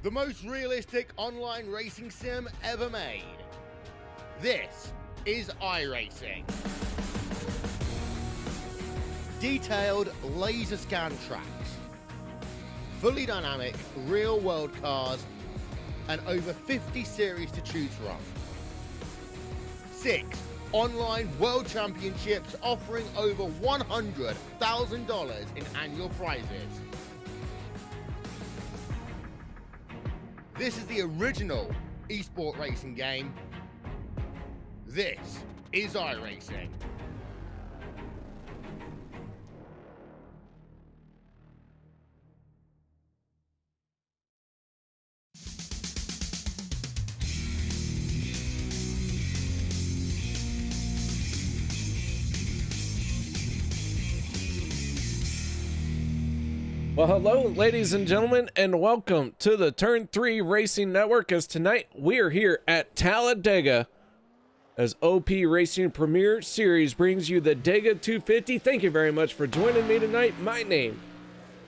the most realistic online racing sim ever made. This is iRacing. Detailed laser scan tracks, fully dynamic real-world cars, and over 50 series to choose from. 6 online world championships offering over $100,000 in annual prizes. This is the original esport racing game. This is iRacing. Well, hello, ladies and gentlemen, and welcome to the Turn 3 Racing Network, as tonight we are here at Talladega as OP Racing Premier Series brings you the Dega 250. Thank you very much for joining me tonight. My name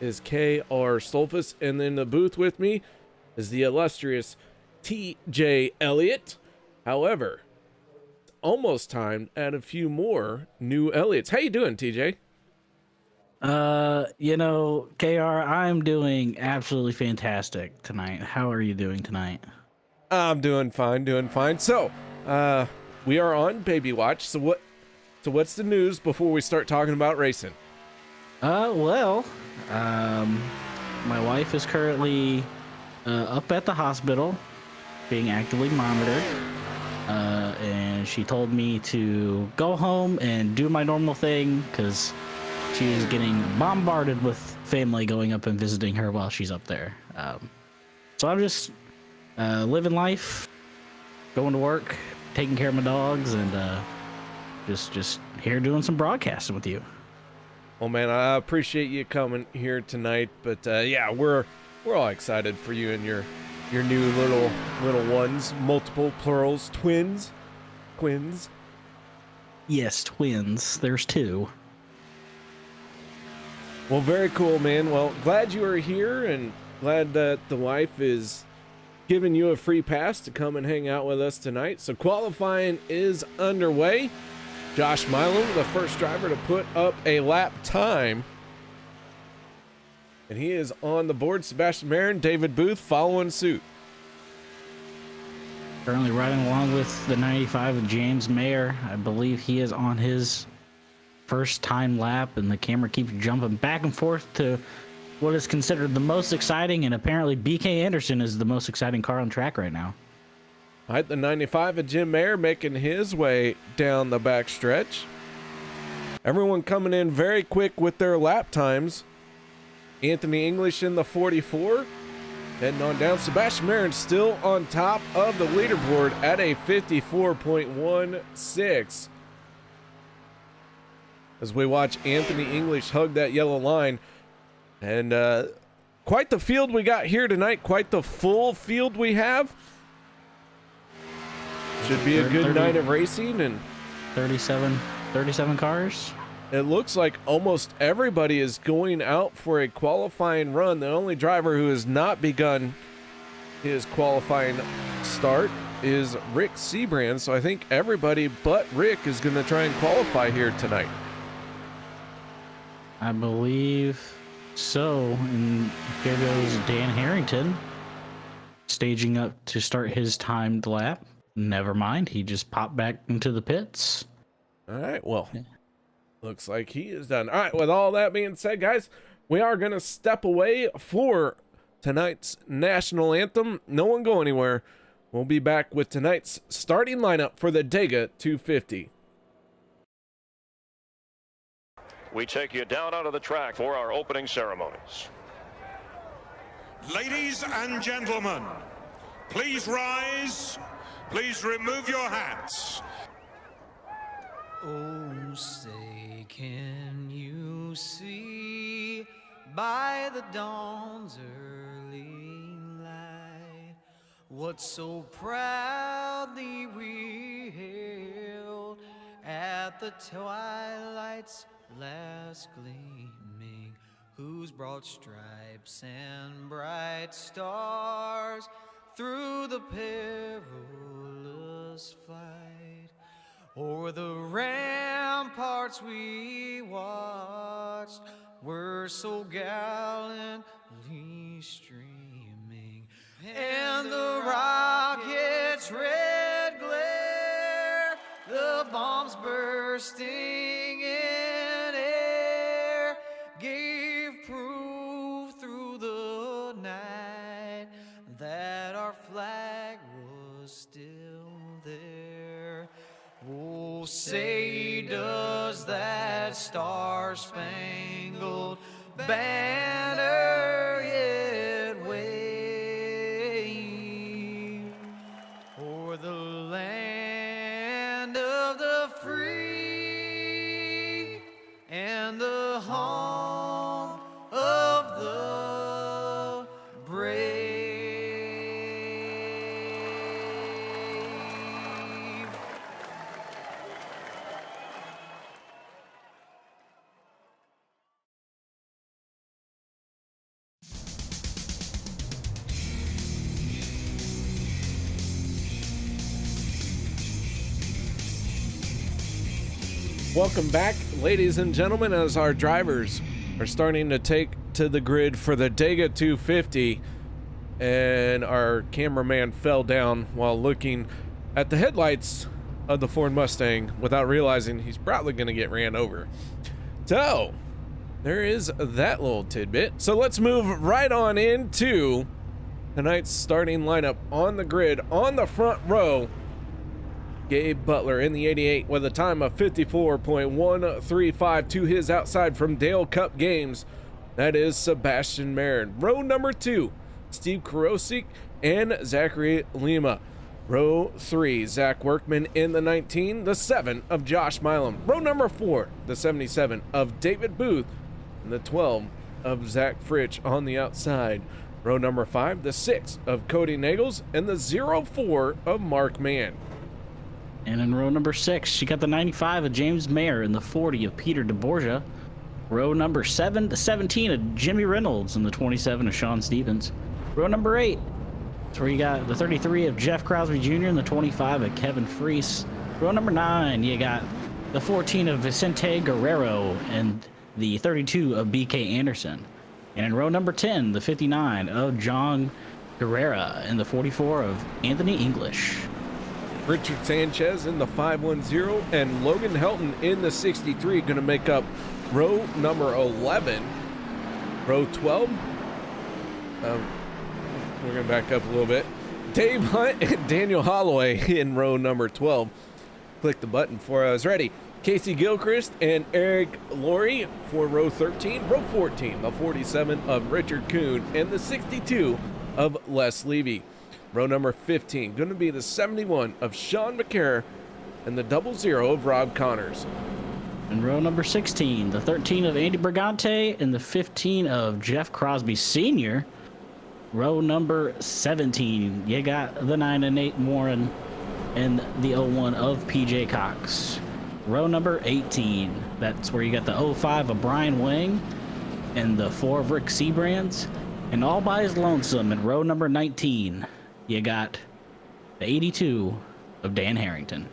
is K.R. Stolfus, and in the booth with me is the illustrious T.J. Elliot. However, it's almost time to add a few more new Elliots. How you doing, T.J.? KR, I'm doing absolutely fantastic tonight. How are you doing tonight? I'm doing fine. So, we are on Baby Watch. So what's the news before we start talking about racing? My wife is currently up at the hospital being actively monitored. And she told me to go home and do my normal thing because she is getting bombarded with family going up and visiting her while she's up there. So I'm just living life, going to work, taking care of my dogs, and just here doing some broadcasting with you. Well, man, I appreciate you coming here tonight. But yeah, we're all excited for you and your new little ones, multiple plurals, twins. Yes, twins. There's 2. Well, very cool, man. Well, glad you are here and glad that the wife is giving you a free pass to come and hang out with us tonight. So qualifying is underway. Josh Milam, the first driver to put up a lap time. And he is on the board. Sebastian Marin, David Booth following suit. Currently riding along with the 95 of James Mayer. I believe he is on his first time lap, and the camera keeps jumping back and forth to what is considered the most exciting, and apparently BK Anderson is the most exciting car on track right now. All right, the 95 of Jim Mayer making his way down the back stretch. Everyone coming in very quick with their lap times. Anthony English in the 44, heading on down. Sebastian Marin still on top of the leaderboard at a 54.16. As we watch Anthony English hug that yellow line. And quite the field we got here tonight. Quite the full field we have. Should be a good night of racing. And 37 cars. It looks like almost everybody is going out for a qualifying run. The only driver who has not begun his qualifying start is Rick Seabrand. So I think everybody but Rick is going to try and qualify here tonight. I believe so. And here goes Dan Harrington staging up to start his timed lap. Never mind, he just popped back into the pits. All right, well, looks like he is done. All right, with all that being said, guys, we are going to step away for tonight's national anthem. No one go anywhere. We'll be back with tonight's starting lineup for the Dega 250. We take you down onto the track for our opening ceremonies. Ladies and gentlemen, please rise. Please remove your hats. Oh, say, can you see by the dawn's early light what so proudly we hailed at the twilight's last gleaming whose broad stripes and bright stars through the perilous fight o'er the ramparts we watched were so gallantly streaming, and the rockets' red glare, the bombs bursting in air, gave proof through the night that our flag was still there. Oh, say does that star-spangled banner yet wave o'er the land of the free and the home of the brave. Welcome back, ladies and gentlemen, as our drivers are starting to take to the grid for the Dega 250, and our cameraman fell down while looking at the headlights of the Ford Mustang without realizing he's probably going to get ran over. So there is that little tidbit. So let's move right on into tonight's starting lineup on the grid. On the front row, Gabe Butler in the 88 with a time of 54.135 to his outside from Dale Cup Games. That is Sebastian Marin. Row number 2, Steve Karosik and Zachary Lima. Row 3, Zach Workman in the 19, the 7 of Josh Milam. Row number 4, the 77 of David Booth, and the 12 of Zach Fritsch on the outside. Row number 5, the 6 of Cody Nagels, and the 04 of Mark Mann. And in row number 6, you got the 95 of James Mayer and the 40 of Peter DeBorgia. Row number 7, the 17 of Jimmy Reynolds and the 27 of Sean Stevens. Row number 8, that's where you got the 33 of Jeff Crosby Jr. and the 25 of Kevin Freese. Row number 9, you got the 14 of Vicente Guerrero and the 32 of BK Anderson. And in row number 10, the 59 of John Guerrera and the 44 of Anthony English. Richard Sanchez in the 510 and Logan Helton in the 63 going to make up row number 11. Row 12, we're going to back up a little bit. Dave Hunt and Daniel Holloway in row number 12. Click the button for us. Ready. Casey Gilchrist and Eric Laurie for row 13. Row 14, the 47 of Richard Kuhn and the 62 of Les Levy. Row number 15, going to be the 71 of Sean McCarr and the 00 of Rob Connors. And row number 16, the 13 of Andy Brigante and the 15 of Jeff Crosby Sr. Row number 17, you got the 9 and 8 Warren and the 01 of PJ Cox. Row number 18, that's where you got the 05 of Brian Wang and the 4 of Rick Seabrands. And all by his lonesome in row number 19, you got the 82 of Dan Harrington.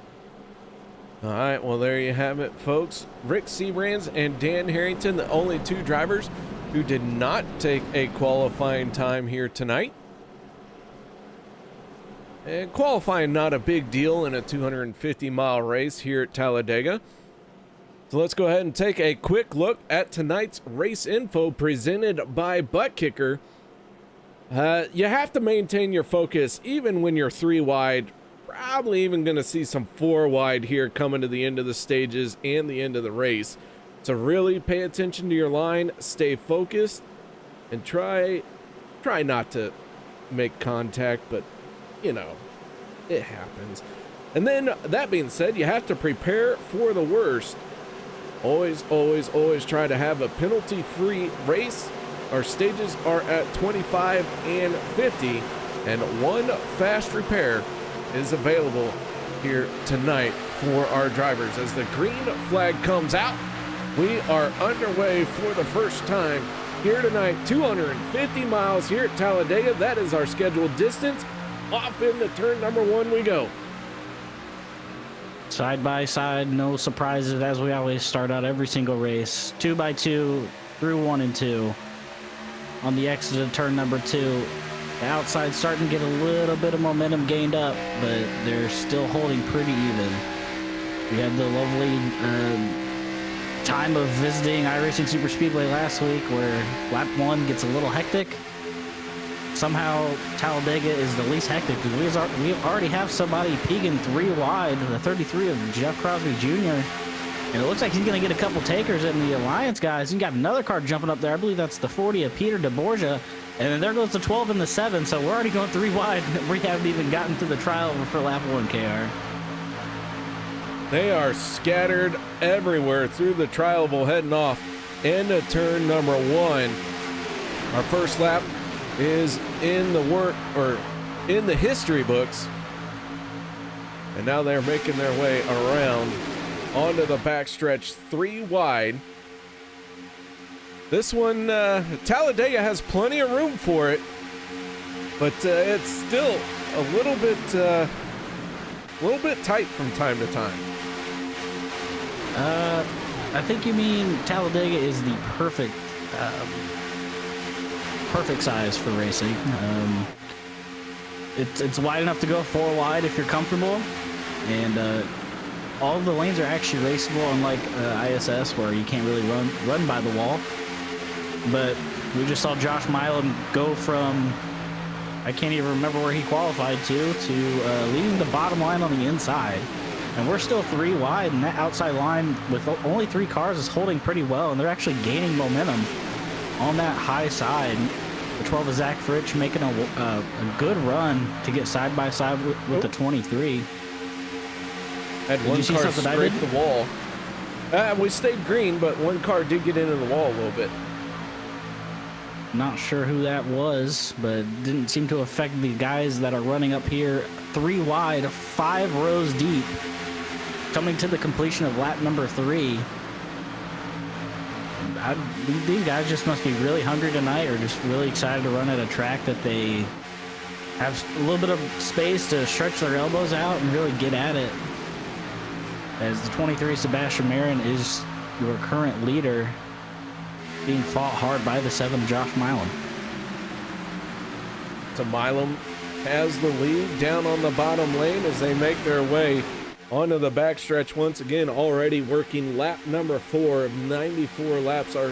All right, well, there you have it, folks. Rick Seabrands and Dan Harrington, the only 2 drivers who did not take a qualifying time here tonight. And qualifying not a big deal in a 250-mile race here at Talladega. So let's go ahead and take a quick look at tonight's race info presented by Butt Kicker. You have to maintain your focus even when you're 3 wide. Probably even going to see some 4 wide here coming to the end of the stages and the end of the race. So really pay attention to your line, stay focused, and try not to make contact, but you know, it happens. And then that being said, you have to prepare for the worst. Always try to have a penalty-free race. Our stages are at 25 and 50, and 1 fast repair is available here tonight for our drivers. As the green flag comes out, we are underway for the first time here tonight. 250 miles here at Talladega. That is our scheduled distance. Off into turn number 1 we go. Side by side, no surprises as we always start out every single race. 2x2 through 1 and 2. On the exit of turn number 2, the outside starting to get a little bit of momentum gained up, but they're still holding pretty even. We had the lovely time of visiting iRacing Super Speedway last week where lap 1 gets a little hectic. Somehow Talladega is the least hectic because we already have somebody peeking 3 wide, the 33 of Jeff Crosby Jr. And it looks like he's going to get a couple takers in the Alliance guys. You got another car jumping up there. I believe that's the 40 of Peter DeBorgia. And then there goes the 12 and the 7. So we're already going 3 wide. We haven't even gotten to the trial for lap 1, KR. They are scattered everywhere through the trial oval, heading off into turn number 1. Our first lap is in the history books. And now they're making their way around onto the backstretch 3 wide. This one, Talladega has plenty of room for it, but it's still a little bit tight from time to time. I think you mean Talladega is the perfect size for racing. It's wide enough to go 4 wide if you're comfortable, and all of the lanes are actually raceable, unlike ISS where you can't really run by the wall. But we just saw Josh Milam go from, I can't even remember where he qualified to leading the bottom line on the inside. And we're still 3 wide, and that outside line with only 3 cars is holding pretty well, and they're actually gaining momentum on that high side. The 12 of Zach Fritsch making a good run to get side by side with the 23. Had one car scrape the wall. We stayed green, but one car did get into the wall a little bit. Not sure who that was, but didn't seem to affect the guys that are running up here 3 wide, 5 rows deep, coming to the completion of lap number 3. These guys just must be really hungry tonight, or just really excited to run at a track that they have a little bit of space to stretch their elbows out and really get at it. As the 23 Sebastian Marin is your current leader, being fought hard by the 7 Josh Milam. So Milam has the lead down on the bottom lane as they make their way onto the backstretch once again, already working lap number 4 of 94 laps, our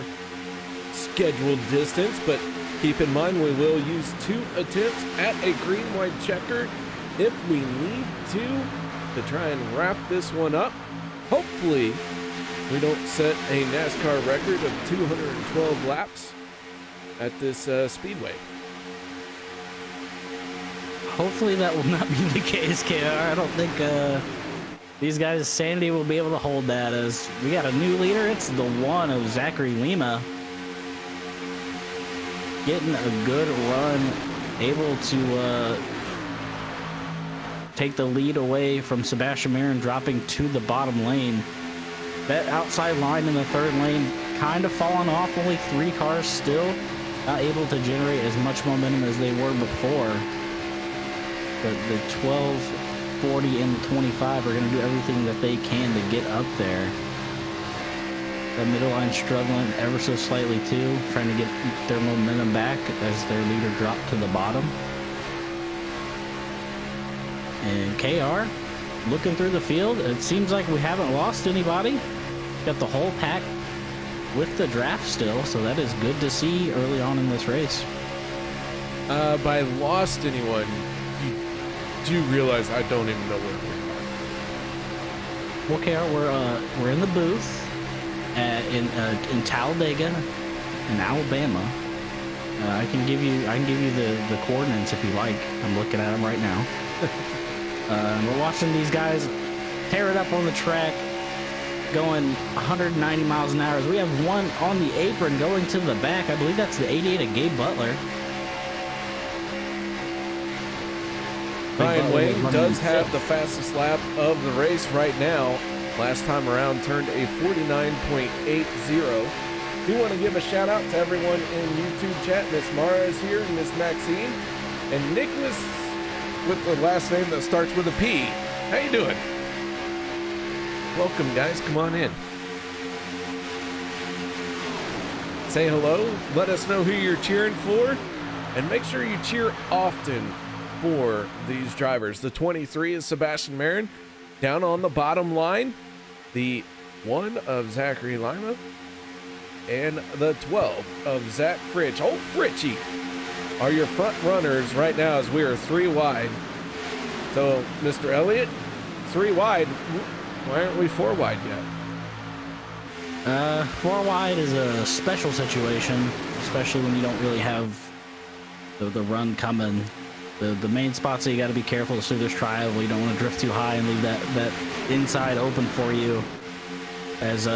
scheduled distance. But keep in mind, we will use 2 attempts at a green-white checker if we need to try and wrap this one up. Hopefully, we don't set a NASCAR record of 212 laps at this speedway. Hopefully that will not be the case, KR. I don't think these guys, Sandy, will be able to hold that, as we got a new leader. It's the 1 of Zachary Lima. Getting a good run, able to take the lead away from Sebastian Marin, dropping to the bottom lane. That outside line in the 3rd lane kind of falling off. Only 3 cars still not able to generate as much momentum as they were before. But the 12, 40, and the 25 are going to do everything that they can to get up there. The middle line struggling ever so slightly too, trying to get their momentum back as their leader dropped to the bottom. And KR, looking through the field, it seems like we haven't lost anybody. Got the whole pack with the draft still, so that is good to see early on in this race. By lost anyone, you do realize I don't even know where we are. Well, KR, we're in the booth in Talladega, in Alabama. I can give you the coordinates if you like. I'm looking at them right now. We're watching these guys tear it up on the track, going 190 miles an hour. As we have one on the apron going to the back. I believe that's the 88 of Gabe Butler. Ryan Wayne does have the fastest lap of the race right now. Last time around turned a 49.80. We want to give a shout out to everyone in YouTube chat. Miss Mara is here, and Miss Maxine, and Nicholas with the last name that starts with a P. How you doing? Welcome, guys. Come on in. Say hello. Let us know who you're cheering for, and make sure you cheer often for these drivers. The 23 is Sebastian Marin. Down on the bottom line, the 1 of Zachary Lima, and the 12 of Zach Fritch. Old Fritchie are your front runners right now as we are 3 wide. So, Mr. Elliot, 3 wide. Why aren't we 4 wide yet? 4 wide is a special situation, especially when you don't really have the run coming. The main spots that you got to be careful so there's triangle. You don't want to drift too high and leave that inside open for you. As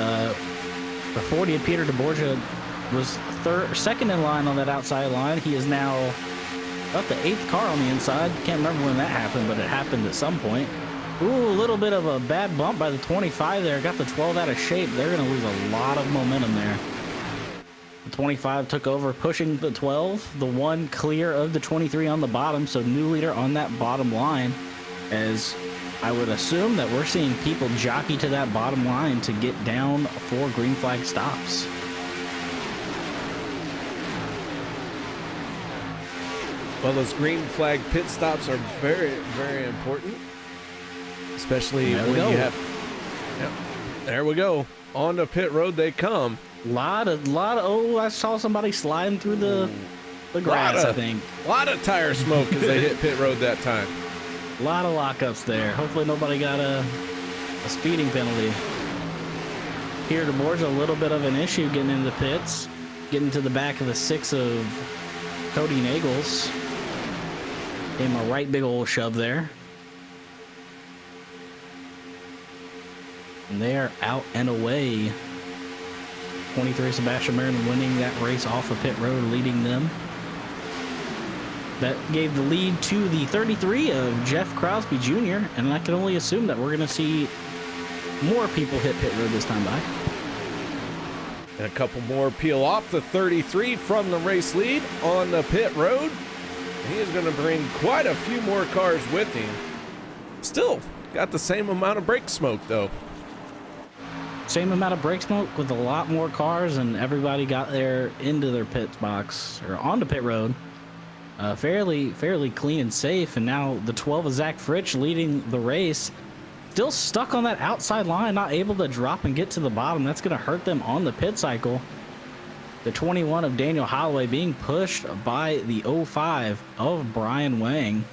the 40 of Peter DeBorgia was second in line on that outside line. He is now about the 8th car on the inside. Can't remember when that happened, but it happened at some point. Ooh, a little bit of a bad bump by the 25 there. Got the 12 out of shape. They're going to lose a lot of momentum there. The 25 took over, pushing the 12. The 1 clear of the 23 on the bottom, so new leader on that bottom line. As I would assume that we're seeing people jockey to that bottom line to get down for green flag stops. Well, those green flag pit stops are very, very important, especially when you have. Yep, there we go. On the pit road they come. Lot of. Oh, I saw somebody sliding through the grass. I think. A lot of tire smoke as they hit pit road that time. A lot of lockups there. Hopefully nobody got a speeding penalty. Here, DeBorgia, a little bit of an issue getting into the pits, getting to the back of the 6 of Cody Nagels. Gave him a right big old shove there. And they are out and away. 23 Sebastian Marin winning that race off of pit road, leading them. That gave the lead to the 33 of Jeff Crosby Jr., and I can only assume that we're going to see more people hit pit road this time by. And a couple more peel off the 33 from the race lead on the pit road. He is going to bring quite a few more cars with him. Still got the same amount of brake smoke, though. Same amount of brake smoke with a lot more cars, and everybody got there into their pit box or onto pit road fairly clean and safe. And now the 12 of Zach Fritch leading the race, still stuck on that outside line, not able to drop and get to the bottom. That's going to hurt them on the pit cycle. The 21 of Daniel Holloway being pushed by the 05 of Brian Wang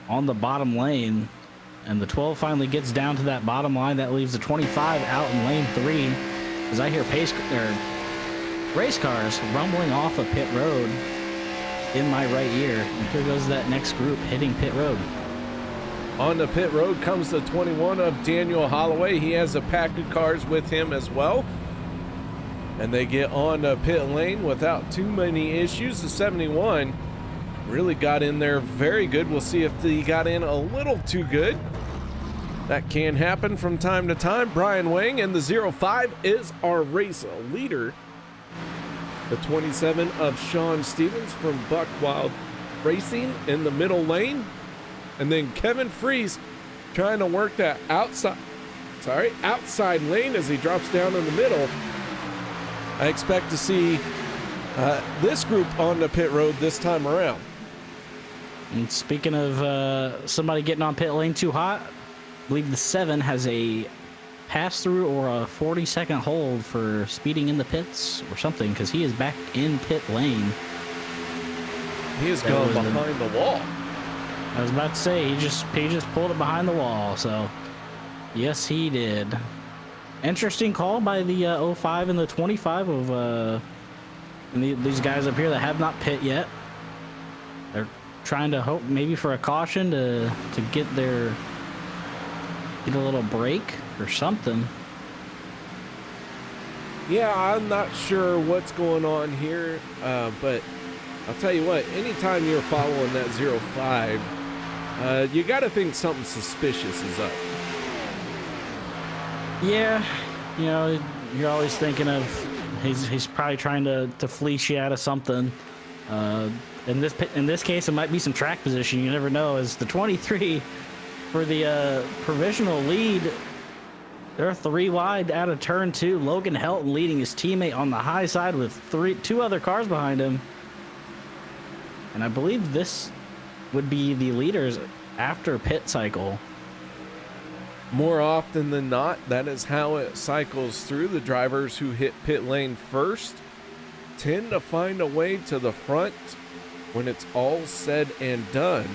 on the bottom lane. And the 12 finally gets down to that bottom line. That leaves the 25 out in lane 3. As I hear race cars rumbling off of pit road in my right ear. And here goes that next group hitting pit road. On the pit road comes the 21 of Daniel Holloway. He has a pack of cars with him as well. And they get on the pit lane without too many issues. The 71 really got in there very good. We'll see if he got in a little too good. That can happen from time to time. Brian Wang and the 05 is our race leader. The 27 of Sean Stevens from Buckwild Racing in the middle lane. And then Kevin Freese trying to work that outside lane as he drops down in the middle. I expect to see this group on the pit road this time around. And speaking of somebody getting on pit lane too hot, I believe the 7 has a pass-through or a 40-second hold for speeding in the pits or something, because he is back in pit lane. He is going behind the wall. I was about to say, he just pulled it behind the wall, so yes, he did. Interesting call by the 05 and the 25 of these guys up here that have not pit yet. They're trying to hope maybe for a caution to get a little break or something. Yeah, I'm not sure what's going on here, but I'll tell you what, anytime you're following that 05, you got to think something suspicious is up. Yeah, you know, you're always thinking of He's probably trying to fleece you out of something. In this case, it might be some track position. You never know. As the 23 for the provisional lead, they're 3 wide out of turn 2. Logan Helton leading his teammate on the high side with 2 other cars behind him. And I believe this would be the leaders after pit cycle. More often than not, that is how it cycles through. The drivers who hit pit lane first tend to find a way to the front when it's all said and done.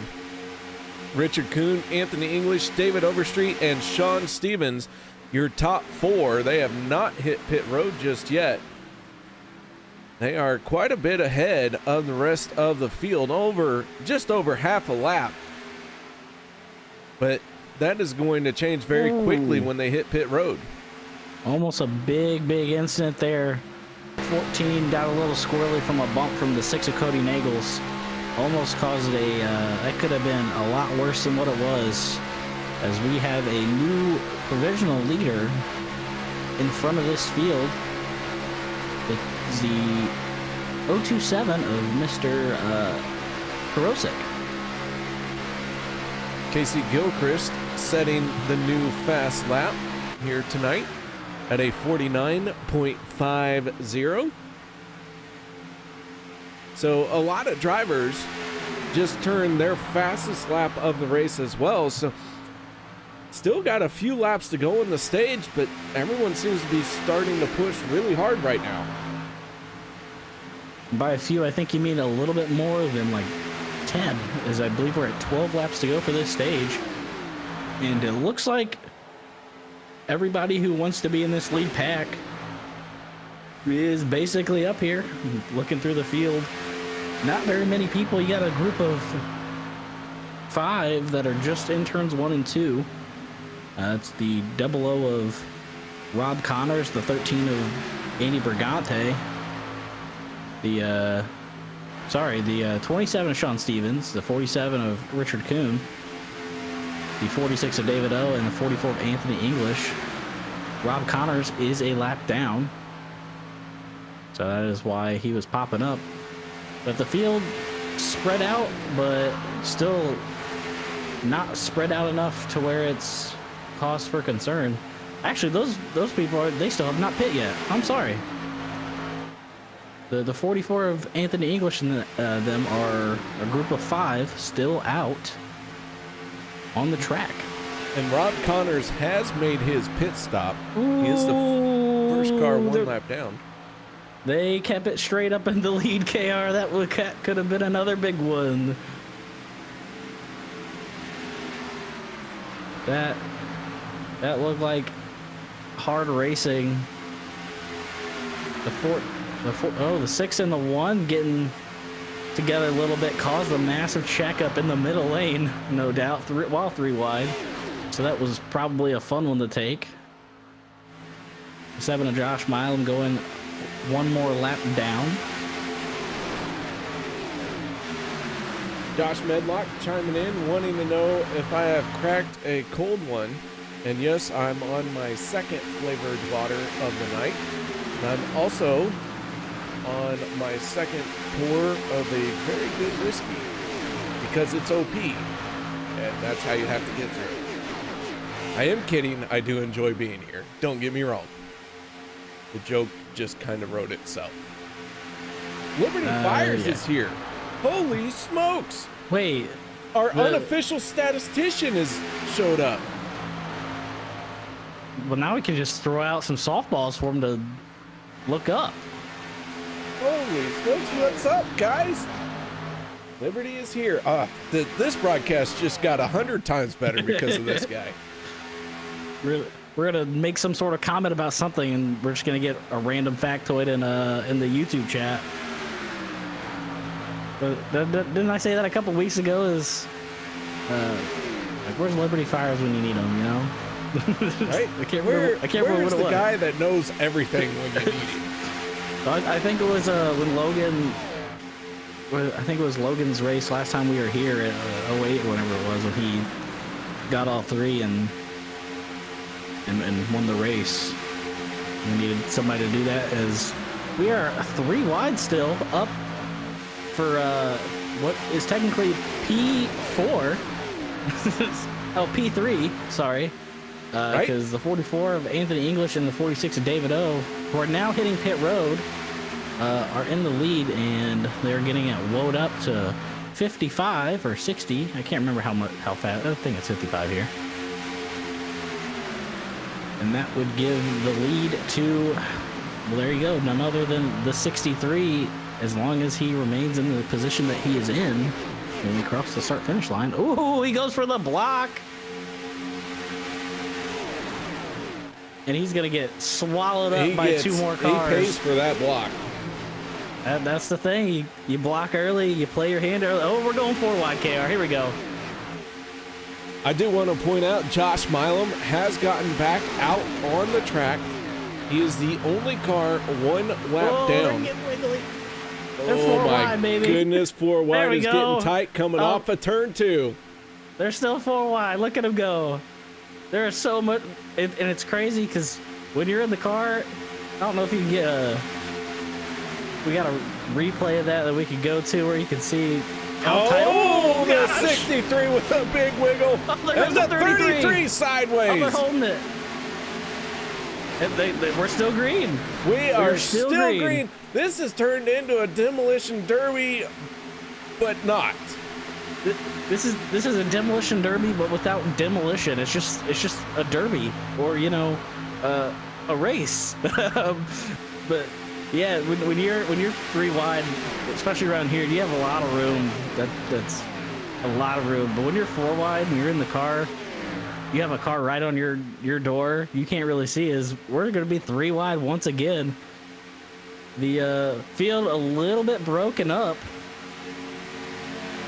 Richard Kuhn, Anthony English, David Overstreet, and Sean Stevens, your top 4. They have not hit pit road just yet. They are quite a bit ahead of the rest of the field, just over half a lap. But that is going to change very quickly when they hit pit road. Almost a big incident there. 14 got a little squirrely from a bump from the 6 of Cody Nagels. Almost caused that could have been a lot worse than what it was, as we have a new provisional leader in front of this field. It's the 027 of Mr. Karosik. Casey Gilchrist setting the new fast lap here tonight at a 49.50. So a lot of drivers just turned their fastest lap of the race as well. So still got a few laps to go in the stage, but everyone seems to be starting to push really hard right now. By a few, I think you mean a little bit more than like 10, as I believe we're at 12 laps to go for this stage. And it looks like everybody who wants to be in this lead pack is basically up here, looking through the field. Not very many people. You got a group of 5 that are just in turns 1 and 2. It's the 00 of Rob Connors, the 13 of Andy Brigante, the 27 of Sean Stevens, the 47 of Richard Kuhn, the 46 of David O, and the 44 of Anthony English. Rob Connors is a lap down, so that is why he was popping up. But the field spread out, but still not spread out enough to where it's cause for concern. Actually, those people they still have not pit yet. I'm sorry. The 44 of Anthony English and them are a group of 5 still out on the track. And Rob Connors has made his pit stop. He is the first car 1 lap down. They kept it straight up in the lead, KR. That could have been another big one. That looked like hard racing. The 6 and the 1 getting together a little bit caused a massive check up in the middle lane, no doubt, while 3 wide. So that was probably a fun one to take. 7 of Josh Milam going 1 more lap down. Josh Medlock chiming in, wanting to know if I have cracked a cold one. And yes, I'm on my 2nd flavored water of the night. And I'm also on my 2nd pour of a very good whiskey, because it's OP, and that's how you have to get through it. I am kidding. I do enjoy being here. Don't get me wrong. The joke just kind of wrote itself. Liberty Fires is here. Holy smokes! Wait, our unofficial statistician has showed up. Well, now we can just throw out some softballs for him to look up. Holy smokes, what's up, guys? Liberty is here. This broadcast just got 100 times better because of this guy. We're gonna make some sort of comment about something, and we're just gonna get a random factoid in the YouTube chat. But didn't I say that a couple weeks ago? Is like, where's Liberty Fires when you need them? You know, right? I can't remember what it was. Where's the guy that knows everything when you need him? I think it was when Logan. I think it was Logan's race last time we were here at 08 or whatever it was, when he got all 3 and won the race. We needed somebody to do that, as We are 3 wide still, up for what is technically P4. Oh, P3, sorry. Because the 44 of Anthony English and the 46 of David O, who are now hitting pit road, are in the lead, and they're getting it woed up to 55 or 60. I can't remember how fast. I think it's 55 here. And that would give the lead to, well, there you go, none other than the 63, as long as he remains in the position that he is in when we cross the start-finish line. Ooh, he goes for the block. And he's going to get swallowed up by 2 more cars. He pays for that block. That's the thing. You block early, you play your hand early. Oh, we're going 4 wide, KR. Here we go. I do want to point out Josh Milam has gotten back out on the track. He is the only car 1 lap down. They're getting wiggly. They're Oh 4 my wide, baby. goodness, 4 wide is go. getting tight coming off of turn 2. They're still 4 wide. Look at them go. There is so much, and it's crazy because when you're in the car, I don't know if you can get we got a replay of that we could go to where you can see how tight. Oh, the gosh. 63 with a big wiggle. Oh, and the 33 sideways. Oh, they're holding it. And we're still green. We are still green. This has turned into a demolition derby, but not. This is a demolition derby, but without demolition. It's just a derby, or a race. But yeah, when you're 3 wide, especially around here, you have a lot of room. That's a lot of room. But when you're 4 wide and you're in the car, you have a car right on your door. You can't really see. We're going to be 3 wide once again. The field a little bit broken up.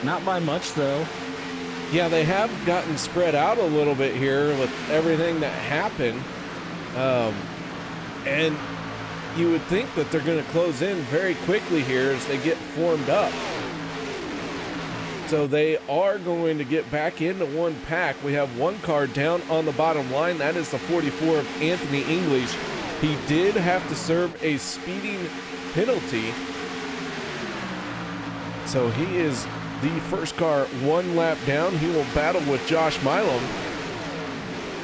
Not by much, though. Yeah, they have gotten spread out a little bit here with everything that happened. And you would think that they're going to close in very quickly here as they get formed up. So they are going to get back into 1 pack. We have 1 car down on the bottom line. That is the 44 of Anthony English. He did have to serve a speeding penalty. So he is the first car 1 lap down. He will battle with Josh Milam.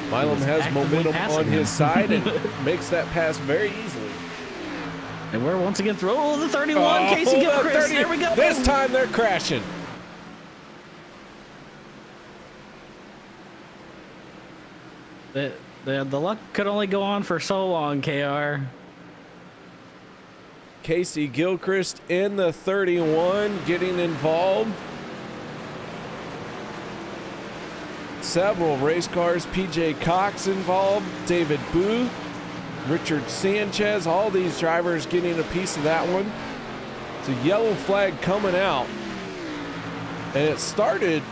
Milam has momentum on his side and makes that pass very easily. And we're once again through the 31. Casey Gilchrist. There we go. This time they're crashing. The luck could only go on for so long, KR. Casey Gilchrist in the 31 getting involved. Several race cars. PJ Cox involved. David Boo. Richard Sanchez. All these drivers getting a piece of that one. It's a yellow flag coming out. And it started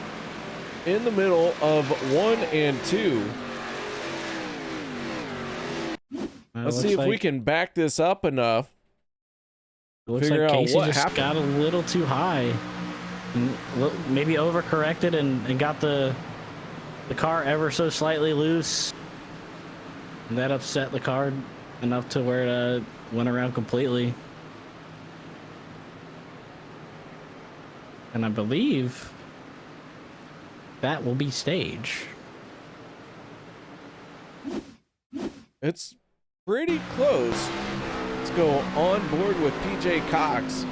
in the middle of 1 and 2. Let's see if we can back this up enough. It looks figure like out Casey what just happened. got a little too high. Maybe overcorrected and got the car ever so slightly loose. And that upset the car enough to where it went around completely. And I believe that will be stage. It's pretty close. Let's go on board with PJ Cox.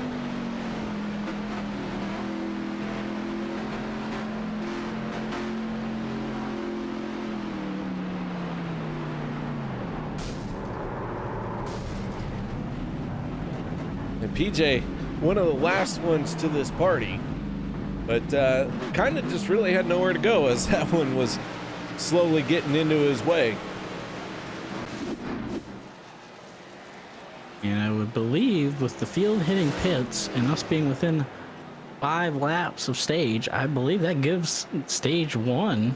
And PJ, one of the last ones to this party, but kind of just really had nowhere to go as that one was slowly getting into his way. And I would believe with the field hitting pits and us being within 5 laps of stage, I believe that gives stage 1.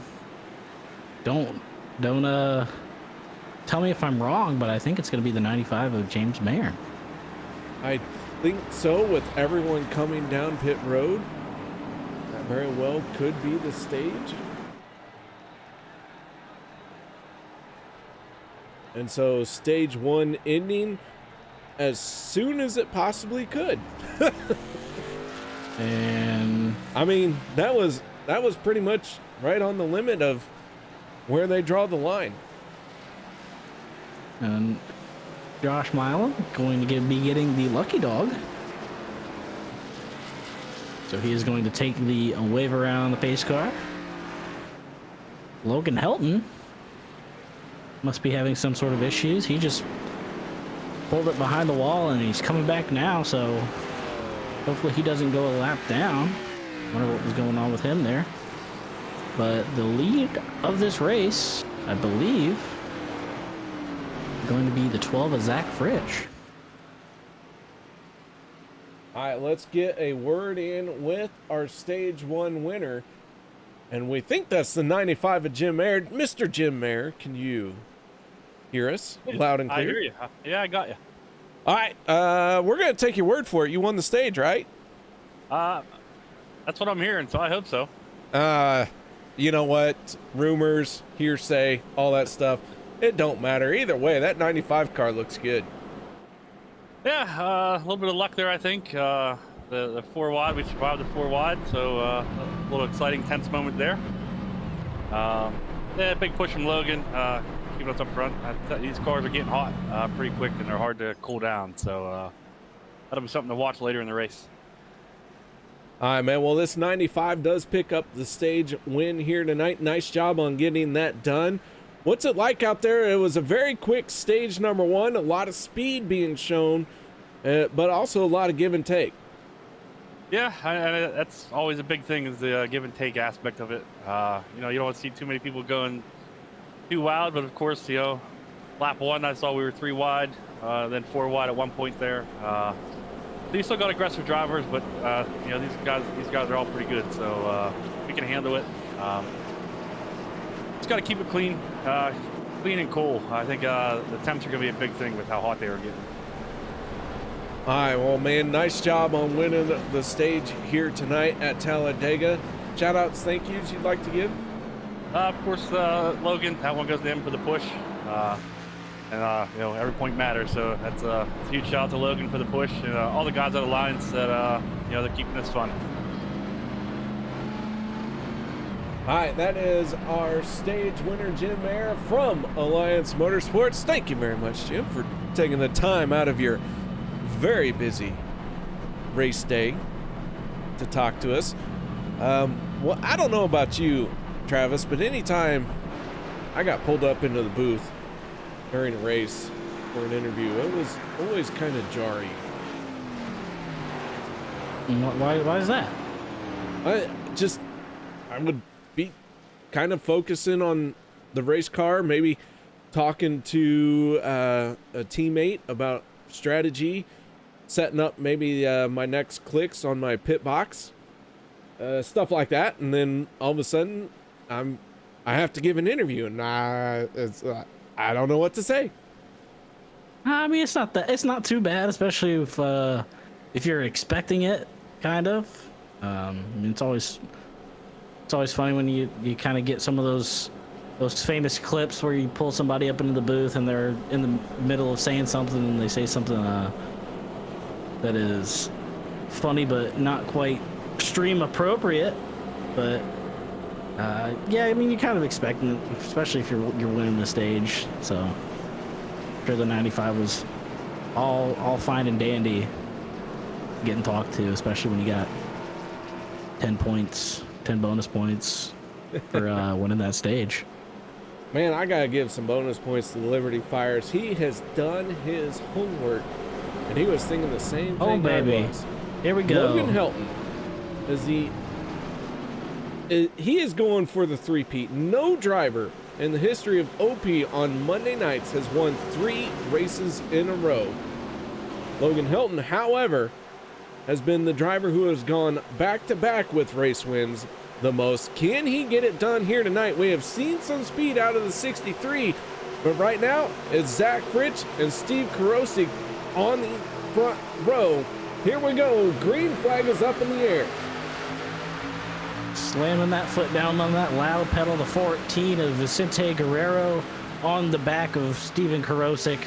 Don't tell me if I'm wrong, but I think it's going to be the 95 of James Mayer. I think so, with everyone coming down pit road. That very well could be the stage. And so stage 1 ending. as soon as it possibly could. And I mean, that was pretty much right on the limit of where they draw the line. And Josh Milam going to be getting the lucky dog. So he is going to take the wave around the pace car. Logan Helton must be having some sort of issues. He just pulled it behind the wall and he's coming back now, so hopefully he doesn't go a lap down. Wonder what was going on with him there. But the lead of this race, I believe, going to be the 12 of Zach Fritsch. All right, let's get a word in with our stage 1 winner. And we think that's the 95 of Jim Mayer. Mr. Jim Mayer, can you hear us loud and clear? I hear you. Yeah, I got you. All right, we're going to take your word for it. You won the stage, right? That's what I'm hearing, so I hope so. You know what? Rumors, hearsay, all that stuff. It don't matter. Either way, that 95 car looks good. Yeah, a little bit of luck there, I think. The 4 wide, we survived the 4 wide, so a little exciting, tense moment there. Yeah, big push from Logan, keeping us up front. These cars are getting hot pretty quick, and they're hard to cool down, so that'll be something to watch later in the race. All right, man. Well, this 95 does pick up the stage win here tonight. Nice job on getting that done. What's it like out there? It was a very quick stage number 1, a lot of speed being shown, but also a lot of give and take. Yeah, that's always a big thing, is the give and take aspect of it. You know, you don't want to see too many people going too wild, but of course, you know, lap 1, I saw we were 3 wide, then 4 wide at one point there. You still got aggressive drivers, but you know, these guys are all pretty good, so we can handle it. Just got to keep it clean, clean and cool. I think the temps are going to be a big thing with how hot they are getting. All right, well, man, nice job on winning the stage here tonight at Talladega. Shout-outs, thank yous you'd like to give? Of course, Logan, that one goes to him for the push. And you know, every point matters, so that's a huge shout out to Logan for the push, and all the guys on the lines that you know, they're keeping this fun. All right, that is our stage winner, Jim Mayer from Alliance Motorsports. Thank you very much, Jim, for taking the time out of your very busy race day to talk to us. Well, I don't know about you, Travis, but anytime I got pulled up into the booth during a race for an interview, it was always kind of jarring. Why is that? I would be kind of focusing on the race car, maybe talking to a teammate about strategy, setting up maybe my next clicks on my pit box, stuff like that, and then all of a sudden I have to give an interview, and I don't know what to say. I mean, it's not too bad, especially if you're expecting it, kind of. I mean, it's always funny when you kind of get some of those famous clips where you pull somebody up into the booth and they're in the middle of saying something and they say something that is funny but not quite stream appropriate. But yeah, I mean, you're kind of expecting it, especially if you're winning the stage. So I'm sure the 95 was all fine and dandy getting talked to, especially when you got 10 bonus points for winning that stage. Man, I gotta give some bonus points to the Liberty Fires. He has done his homework, and he was thinking the same thing. Oh, baby. I was. Here we go. Logan Helton he is going for the three-peat. No driver in the history of OP on Monday nights has won 3 races in a row. Logan Helton, however, has been the driver who has gone back-to-back with race wins the most. Can he get it done here tonight? We have seen some speed out of the 63, but right now it's Zach Fritsch and Steve Karosik on the front row. Here we go. Green flag is up in the air. Slamming that foot down on that loud pedal, the 14 of Vicente Guerrero on the back of Steven Karosik.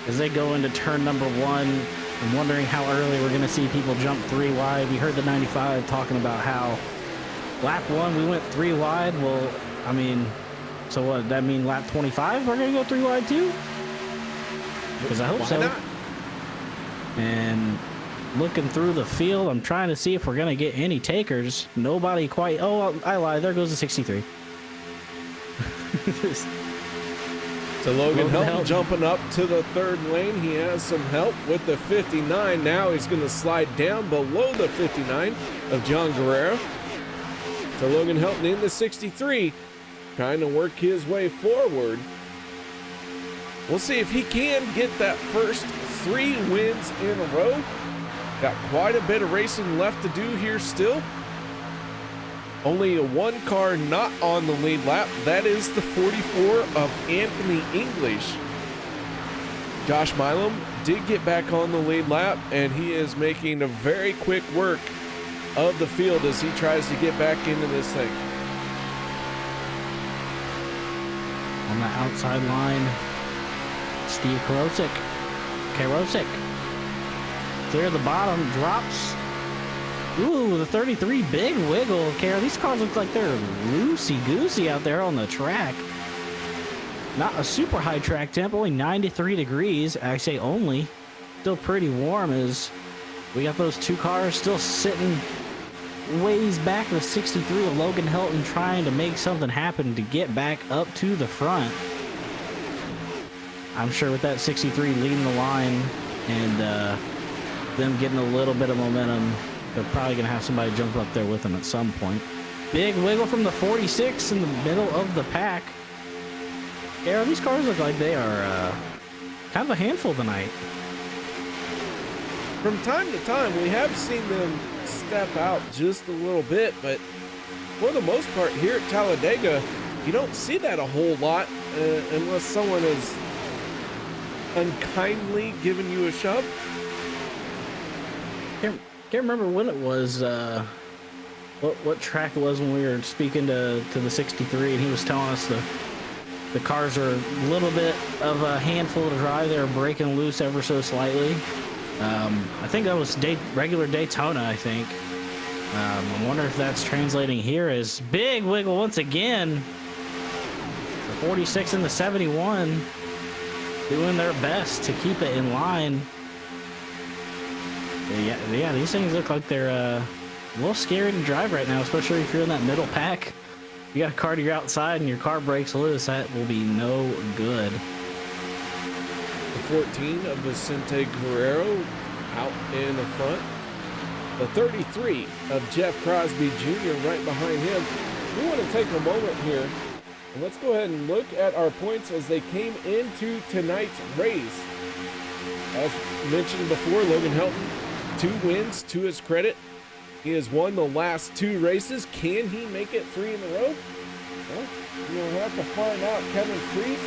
as they go into turn number 1. I'm wondering how early we're going to see people jump 3 wide. We heard the 95 talking about how lap 1 we went 3 wide. Well, I mean, so what, does that mean lap 25 we're going to go 3 wide too? Because I hope Why so. not? And looking through the field, I'm trying to see if we're going to get any takers. Nobody quite. Oh, I lied. There goes the 63. So Logan Helton Helton jumping up to the 3rd lane. He has some help with the 59. Now he's going to slide down below the 59 of John Guerrero. So Logan Helton in the 63, trying to work his way forward. We'll see if he can get that first 3 wins in a row. Got quite a bit of racing left to do here still. Only one car not on the lead lap. That is the 44 of Anthony English. Josh Milam did get back on the lead lap, and he is making a very quick work of the field as he tries to get back into this thing. On the outside line, Steve Karosik. Clear the bottom, drops. Ooh, the 33, big wiggle. These cars look like they're loosey-goosey out there on the track. Not a super high track temp, only 93 degrees. I say only. Still pretty warm as we got those 2 cars still sitting ways back. The 63 of Logan Helton trying to make something happen to get back up to the front. I'm sure with that 63 leading the line and them getting a little bit of momentum, they're probably going to have somebody jump up there with them at some point. Big wiggle from the 46 in the middle of the pack. Yeah, these cars look like they are kind of a handful tonight. From time to time, we have seen them step out just a little bit, but for the most part here at Talladega, you don't see that a whole lot unless someone is unkindly giving you a shove. Can't remember when it was, what track it was when we were speaking to the 63, and he was telling us the cars are a little bit of a handful to drive. They're breaking loose ever so slightly. I think that was regular Daytona, I think. I wonder if that's translating here as big wiggle once again. The 46 and the 71 doing their best to keep it in line. Yeah, these things look like they're a little scary to drive right now, especially if you're in that middle pack. You got a car to your outside and your car breaks loose, that will be no good. The 14 of Vicente Guerrero out in the front. The 33 of Jeff Crosby Jr. right behind him. We want to take a moment here and let's go ahead and look at our points as they came into tonight's race. As mentioned before, Logan Helton, 2 wins to his credit. He has won the last 2 races. Can he make it 3 in a row? Well, you'll have to find out. Kevin Freese,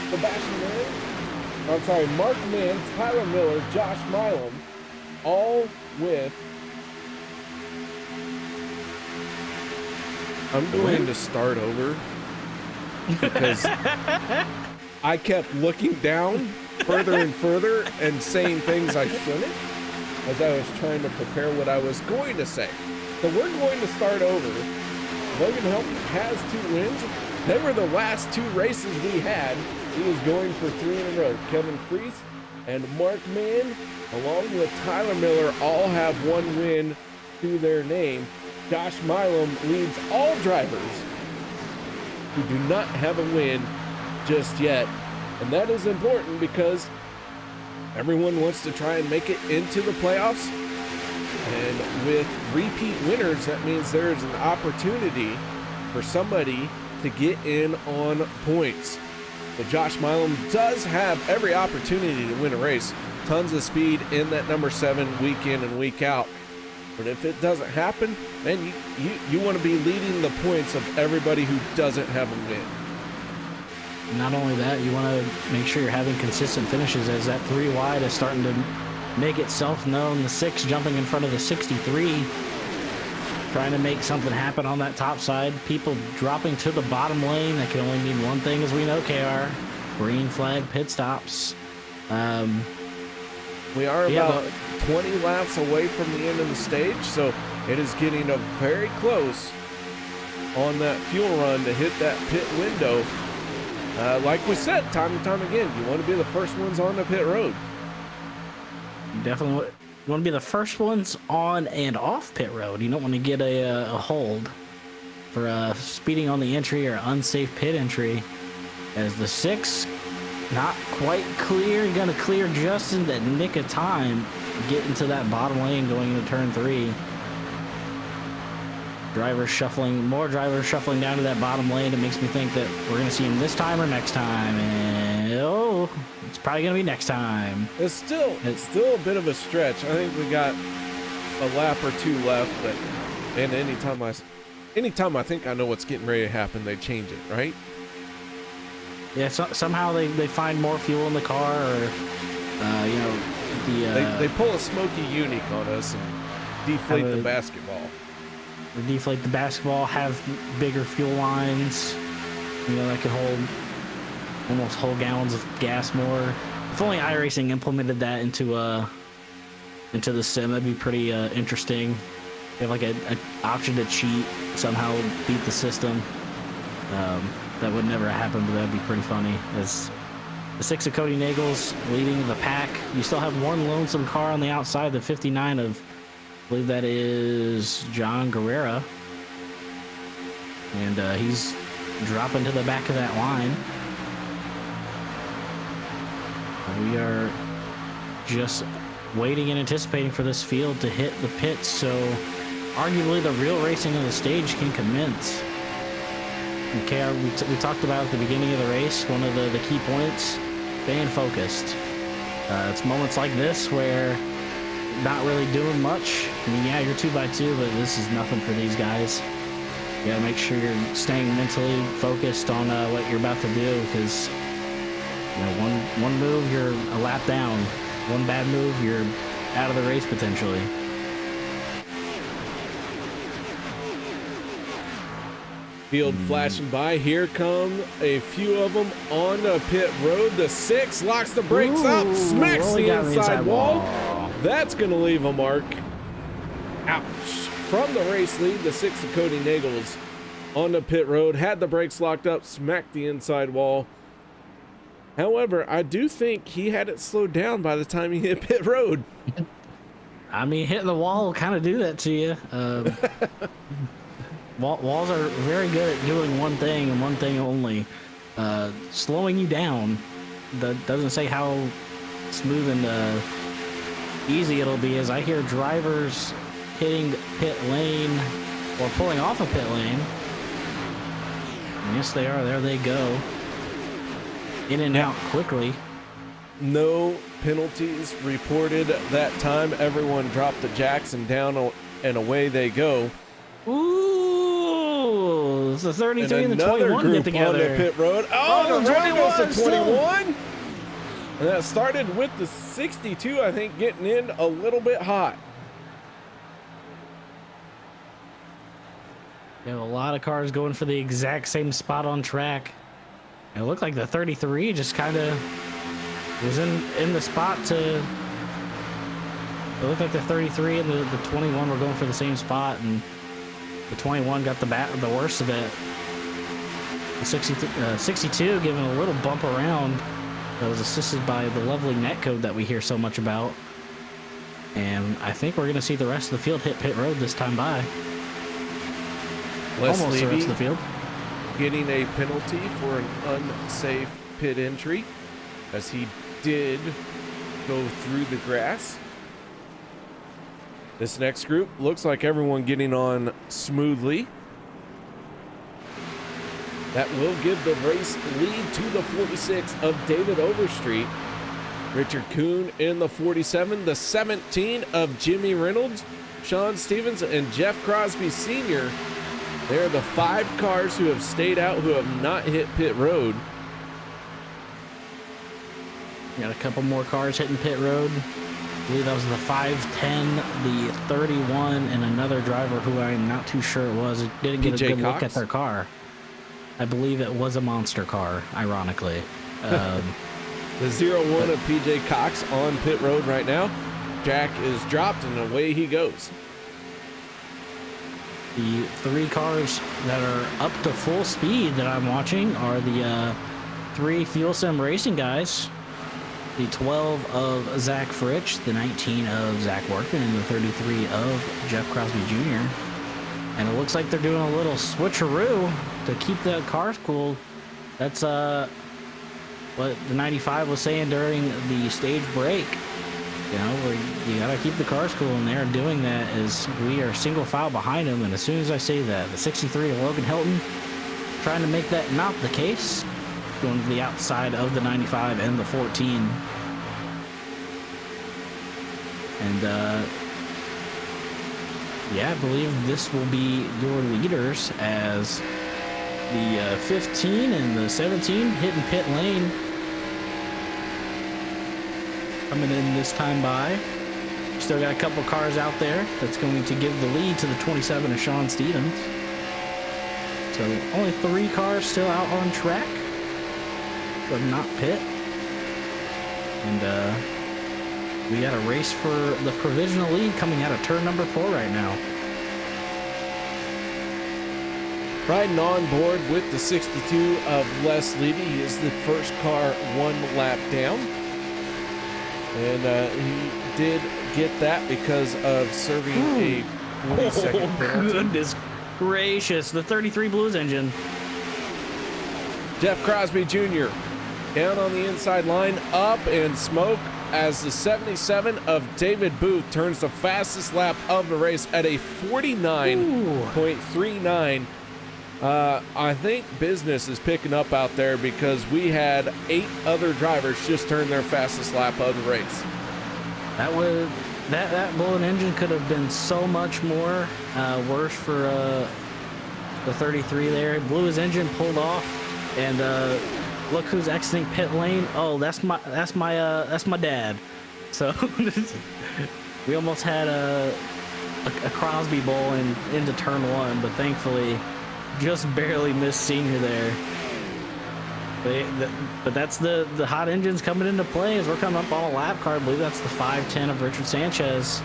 Sebastian Mann, Mark Mann, Tyler Miller, Josh Milam, all with. I'm going to start over because I kept looking down further and further and saying things I shouldn't as I was trying to prepare what I was going to say. So we're going to start over. Logan Helton has 2 wins. They were the last 2 races we had. He was going for 3 in a row. Kevin Freese and Mark Mann, along with Tyler Miller, all have 1 win to their name. Josh Milam leads all drivers who do not have a win just yet. And that is important because everyone wants to try and make it into the playoffs. And with repeat winners, that means there is an opportunity for somebody to get in on points. But Josh Milam does have every opportunity to win a race. Tons of speed in that number 7 week in and week out. But if it doesn't happen, then you want to be leading the points of everybody who doesn't have a win. Not only that, you want to make sure you're having consistent finishes as that 3 wide is starting to make itself known. The 6 jumping in front of the 63, trying to make something happen on that top side. People dropping to the bottom lane. That can only mean one thing, as we know, KR. Green flag pit stops. We are Yeah, about 20 laps away from the end of the stage, so it is getting up very close on that fuel run to hit that pit window. Like we said, time and time again, you want to be the first ones on the pit road. Definitely, you want to be the first ones on and off pit road. You don't want to get a hold for speeding on the entry or unsafe pit entry. As the 6 not quite clear, gonna clear just in that nick of time, get into that bottom lane going into turn 3. More drivers shuffling down to that bottom lane. It makes me think that we're gonna see him this time or next time, and it's probably gonna be next time. It's still a bit of a stretch. I think we got a lap or 2 left, but and anytime I think I know what's getting ready to happen, they change it, right? Yeah, somehow they find more fuel in the car, or they pull a Smoky Unique on us and deflate the basketball. Or deflate the basketball, have bigger fuel lines, that could hold almost whole gallons of gas more. If only iRacing implemented that into the sim, that'd be pretty interesting. You have like an option to cheat, somehow beat the system. That would never happen, but that'd be pretty funny. As the 6 of Cody Nagels leading the pack, you still have one lonesome car on the outside, the 59 of, I believe that is John Guerrera, and he's dropping to the back of that line. We are just waiting and anticipating for this field to hit the pits, so arguably the real racing of the stage can commence. Okay, we talked about at the beginning of the race, one of the key points, staying focused. It's moments like this where not really doing much. I mean, yeah, you're 2x2, but this is nothing for these guys. You gotta make sure you're staying mentally focused on what you're about to do, because one move, you're a lap down. One bad move, you're out of the race potentially. Field flashing by. Here come a few of them on the pit road. The 6 locks the brakes up, smacks the inside wall. That's going to leave a mark. Ouch. From the race lead, the 6 of Cody Nagels on the pit road, had the brakes locked up, smacked the inside wall. However, I do think he had it slowed down by the time he hit pit road. I mean, hitting the wall will kind of do that to you. Walls are very good at doing one thing and one thing only, slowing you down. That doesn't say how smooth and easy it'll be, as I hear drivers hitting pit lane or pulling off a pit lane. And yes, they are. There they go. In and out quickly. No penalties reported that time. Everyone dropped the jacks and down and away they go. Ooh, it's the 33 and the 21 get together. On the pit road. Oh, the 21 goes to 21. And that started with the 62, I think, getting in a little bit hot. You have a lot of cars going for the exact same spot on track. It looked like the 33 just kind of was in the spot to... It looked like the 33 and the 21 were going for the same spot, and the 21 got the worst of it. The 62 giving a little bump around that was assisted by the lovely netcode that we hear so much about. And I think we're going to see the rest of the field hit pit road this time by. Almost the rest of the field. Getting a penalty for an unsafe pit entry, as he did go through the grass. This next group looks like everyone getting on smoothly. That will give the race lead to the 46 of David Overstreet. Richard Kuhn in the 47, the 17 of Jimmy Reynolds, Sean Stevens, and Jeff Crosby Sr. They're the 5 cars who have stayed out, who have not hit pit road. Got a couple more cars hitting pit road. I believe that was the 510, the 31, and another driver who I'm not too sure it was. It didn't get a good look at their car. I believe it was a monster car, ironically. The 0-1 of PJ Cox on pit road right now. Jack is dropped and away he goes. The 3 cars that are up to full speed that I'm watching are the 3 Fuel Sim Racing guys. The 12 of Zach Fritsch, the 19 of Zach Workman, and the 33 of Jeff Crosby Jr. And it looks like they're doing a little switcheroo to keep the cars cool. That's what the 95 was saying during the stage break. You know, where you gotta keep the cars cool, and they're doing that as we are single file behind them. And as soon as I say that, the 63 of Logan Helton trying to make that not the case, going to the outside of the 95 and the 14. And yeah, I believe this will be your leaders as the 15 and the 17 hitting pit lane. Coming in this time by. Still got a couple cars out there that's going to give the lead to the 27 of Sean Stevens. So only 3 cars still out on track, but not pit. And we got a race for the provisional lead coming out of turn number 4 right now. Riding on board with the 62 of Les Levy. He is the first car 1 lap down. And he did get that because of serving a 40-second penalty. Goodness gracious, the 33 Blues engine. Jeff Crosby Jr. down on the inside line, up in smoke as the 77 of David Booth turns the fastest lap of the race at a 49.39. I think business is picking up out there because we had 8 other drivers just turn their fastest lap of the race. That blown engine could have been so much more worse for the 33 there. Blew his engine, pulled off, and look who's exiting pit lane. Oh, that's my dad. So we almost had a Crosby Bowl into turn 1, but thankfully just barely missed senior there. But that's the hot engines coming into play as we're coming up on a lap car. I believe that's the 510 of Richard Sanchez.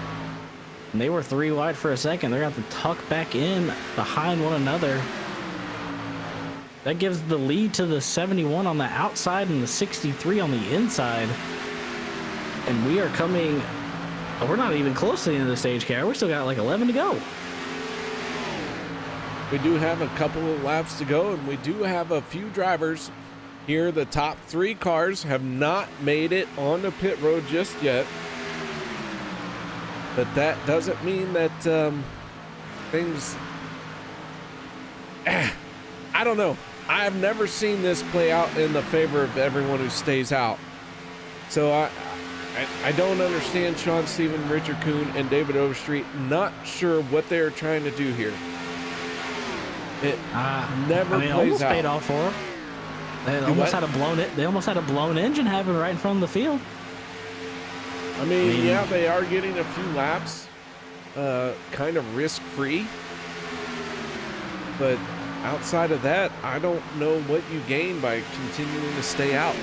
And they were 3 wide for a second. They're going to have to tuck back in behind one another. That gives the lead to the 71 on the outside and the 63 on the inside. And we are coming... we're not even close to the end of the stage, Kara. We still got like 11 to go. We do have a couple of laps to go, and we do have a few drivers here. The top 3 cars have not made it on the pit road just yet. But that doesn't mean that things... I don't know. I've never seen this play out in the favor of everyone who stays out. So I don't understand Sean Stephen, Richard Kuhn, and David Overstreet. Not sure what they're trying to do here. It never plays almost out. Paid off for them. They almost had a blown engine happen right in front of the field. I mean, yeah, they are getting a few laps, kind of risk-free. But outside of that, I don't know what you gain by continuing to stay out.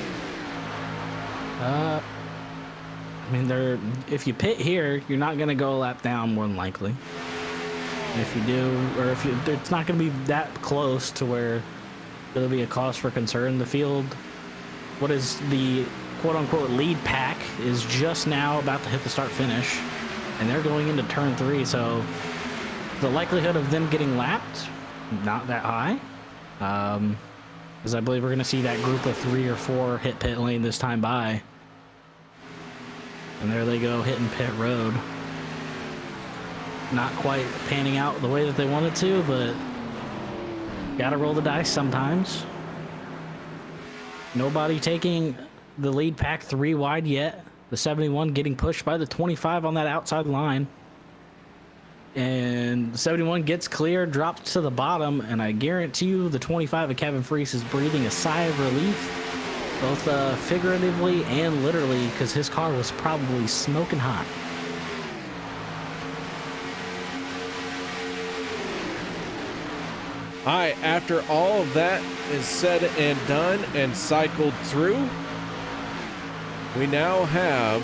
I mean, if you pit here, you're not going to go a lap down more than likely. If you do, or it's not going to be that close to where there'll be a cause for concern. The field, what is the quote-unquote lead pack, is just now about to hit the start-finish, and they're going into turn 3, so the likelihood of them getting lapped, not that high, because I believe we're going to see that group of 3 or 4 hit pit lane this time by, and there they go, hitting pit road. Not quite panning out the way that they wanted to, but gotta roll the dice sometimes. Nobody taking the lead pack 3 wide yet. The 71 getting pushed by the 25 on that outside line. And the 71 gets clear, drops to the bottom, and I guarantee you the 25 of Kevin Freese is breathing a sigh of relief, both figuratively and literally, because his car was probably smoking hot. All right, after all of that is said and done and cycled through, We now have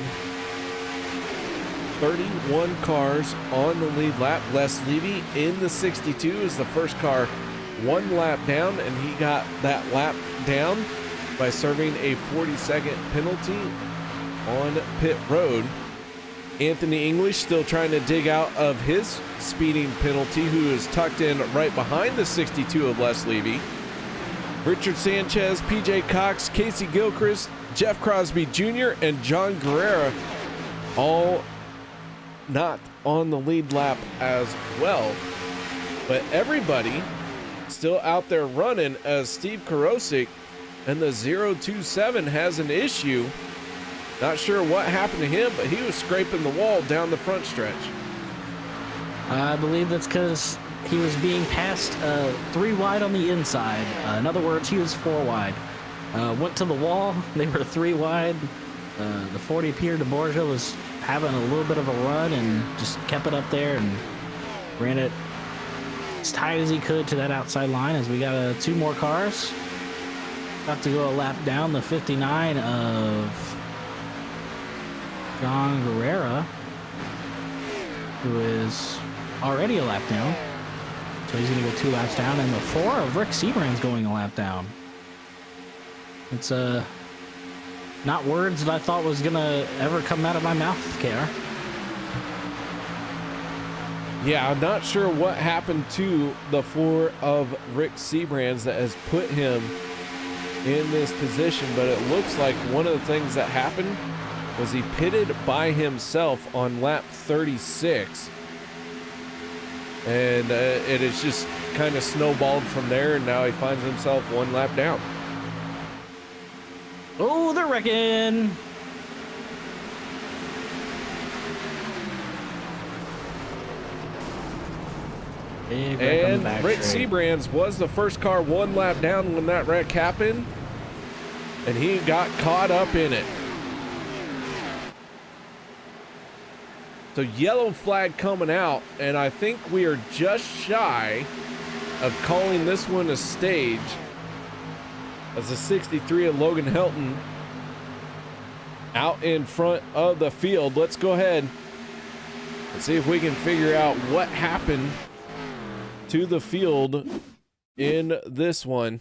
31 cars on the lead lap. Les Levy in the 62 is the first car one lap down, and he got that lap down by serving a 40-second penalty on pit road. Anthony English still trying to dig out of his speeding penalty, who is tucked in right behind the 62 of Les Levy. Richard Sanchez, PJ Cox, Casey Gilchrist, Jeff Crosby Jr., and John Guerrera all not on the lead lap as well. But everybody still out there running, as Steve Karosik and the 027 has an issue. Not sure what happened to him, but he was scraping the wall down the front stretch. I believe that's because he was being passed 3 wide on the inside. In other words, he was 4 wide. Went to the wall. They were 3 wide. The 40 Pierre de Borgia was having a little bit of a run and just kept it up there and ran it as tight as he could to that outside line, as we got 2 more cars. About to go a lap down the 59 of John Guerrera, who is already a lap down. So he's going to go 2 laps down, and the 4 of Rick Seabrand's going a lap down. It's not words that I thought was going to ever come out of my mouth, KR. Yeah, I'm not sure what happened to the 4 of Rick Seabrand's that has put him in this position, but it looks like one of the things that happened was he pitted by himself on lap 36. And it is just kind of snowballed from there, and now he finds himself 1 lap down. Oh, they're wrecking. And Rick Seabrand's was the first car 1 lap down when that wreck happened, and he got caught up in it. So yellow flag coming out, and I think we are just shy of calling this one a stage, as the 63 of Logan Helton out in front of the field. Let's go ahead and see if we can figure out what happened to the field in this one.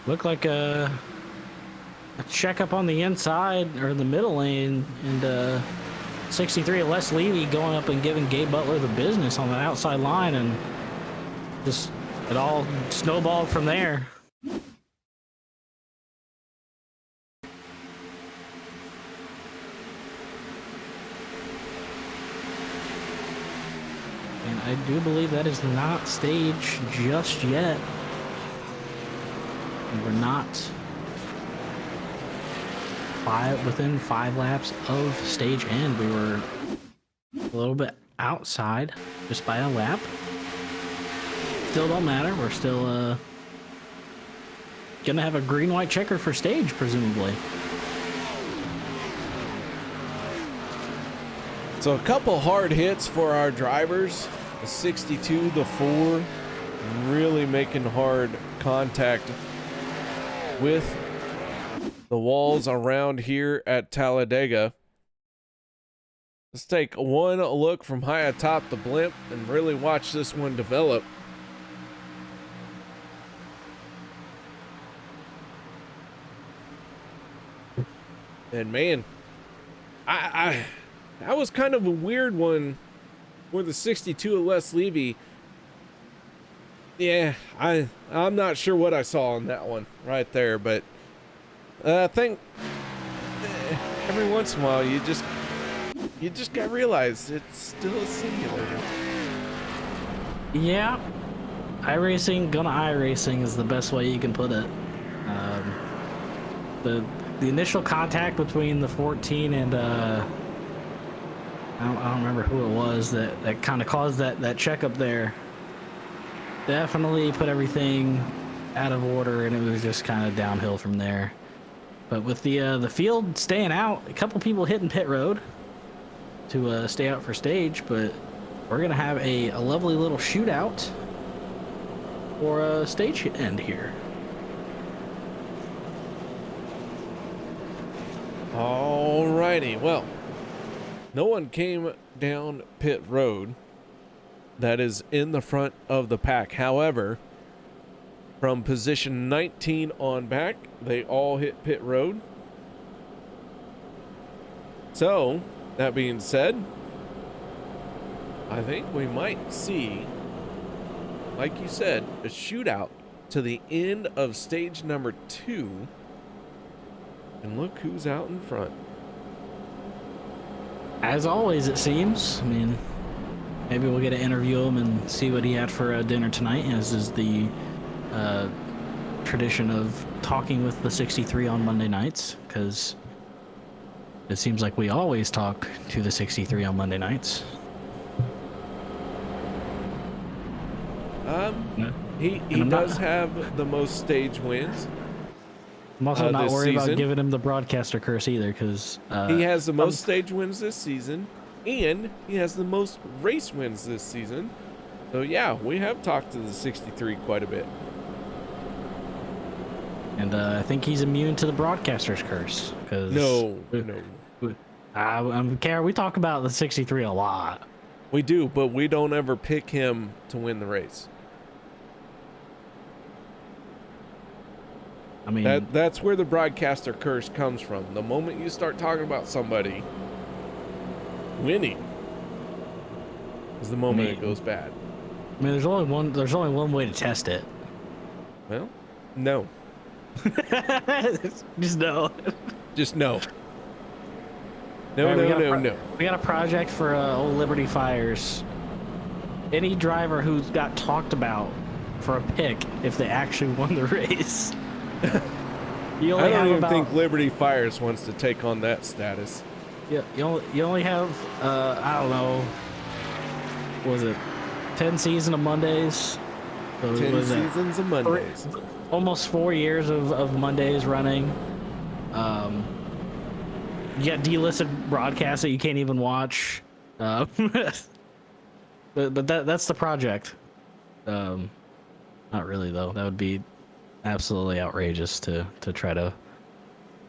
Looked like a checkup on the inside or the middle lane, and 63 of Les Levy going up and giving Gabe Butler the business on the outside line, and just it all snowballed from there. And I do believe that is not stage just yet. We're not within 5 laps of stage end. We were a little bit outside just by a lap. Still don't matter. We're still gonna have a green-white checker for stage, presumably. So a couple hard hits for our drivers. The 62, the 4, really making hard contact with the walls around here at Talladega. Let's take one look from high atop the blimp and really watch this one develop. And man, that was kind of a weird one for the 62 of Les Levy. Yeah, I'm not sure what I saw on that one right there, but I think every once in a while you just gotta realize it's still a simulator. Yeah, iRacing, gonna iRacing is the best way you can put it. The initial contact between the 14 and I don't remember who it was that kind of caused that checkup there. Definitely put everything out of order, and it was just kind of downhill from there. But with the field staying out, a couple people hitting pit road to stay out for stage, but we're gonna have a lovely little shootout for a stage end here. righty. Well, no one came down pit road that is in the front of the pack. However, from position 19 on back, they all hit pit road. So, that being said, I think we might see, like you said, a shootout to the end of stage number 2. And look who's out in front. As always, it seems. I mean, maybe we'll get to interview him and see what he had for dinner tonight, as is the tradition of talking with the 63 on Monday nights, because it seems like we always talk to the 63 on Monday nights. He does have the most stage wins. I'm also not this worried season. about giving him the broadcaster curse either, because He has the most stage wins this season, and he has the most race wins this season. So yeah, we have talked to the 63 quite a bit. and I think he's immune to the broadcaster's curse. Cause No. we talk about the 63 a lot. We do, but we don't ever pick him to win the race. I mean, That's where the broadcaster curse comes from. The moment you start talking about somebody winning is the moment it goes bad. I mean, there's only one way to test it. Well, no. Just no. Just no. No, All right, no. We got a project for Old Liberty Fires. Any driver who's got talked about for a pick if they actually won the race. You only I don't have even about, think Liberty Fires wants to take on that status. you only have I don't know, what was it 10 season of Mondays? So 10 what is that? seasons of Mondays. Almost 4 years of Mondays running. You got delisted broadcasts that you can't even watch. But that's the project. Not really though. That would be absolutely outrageous to try to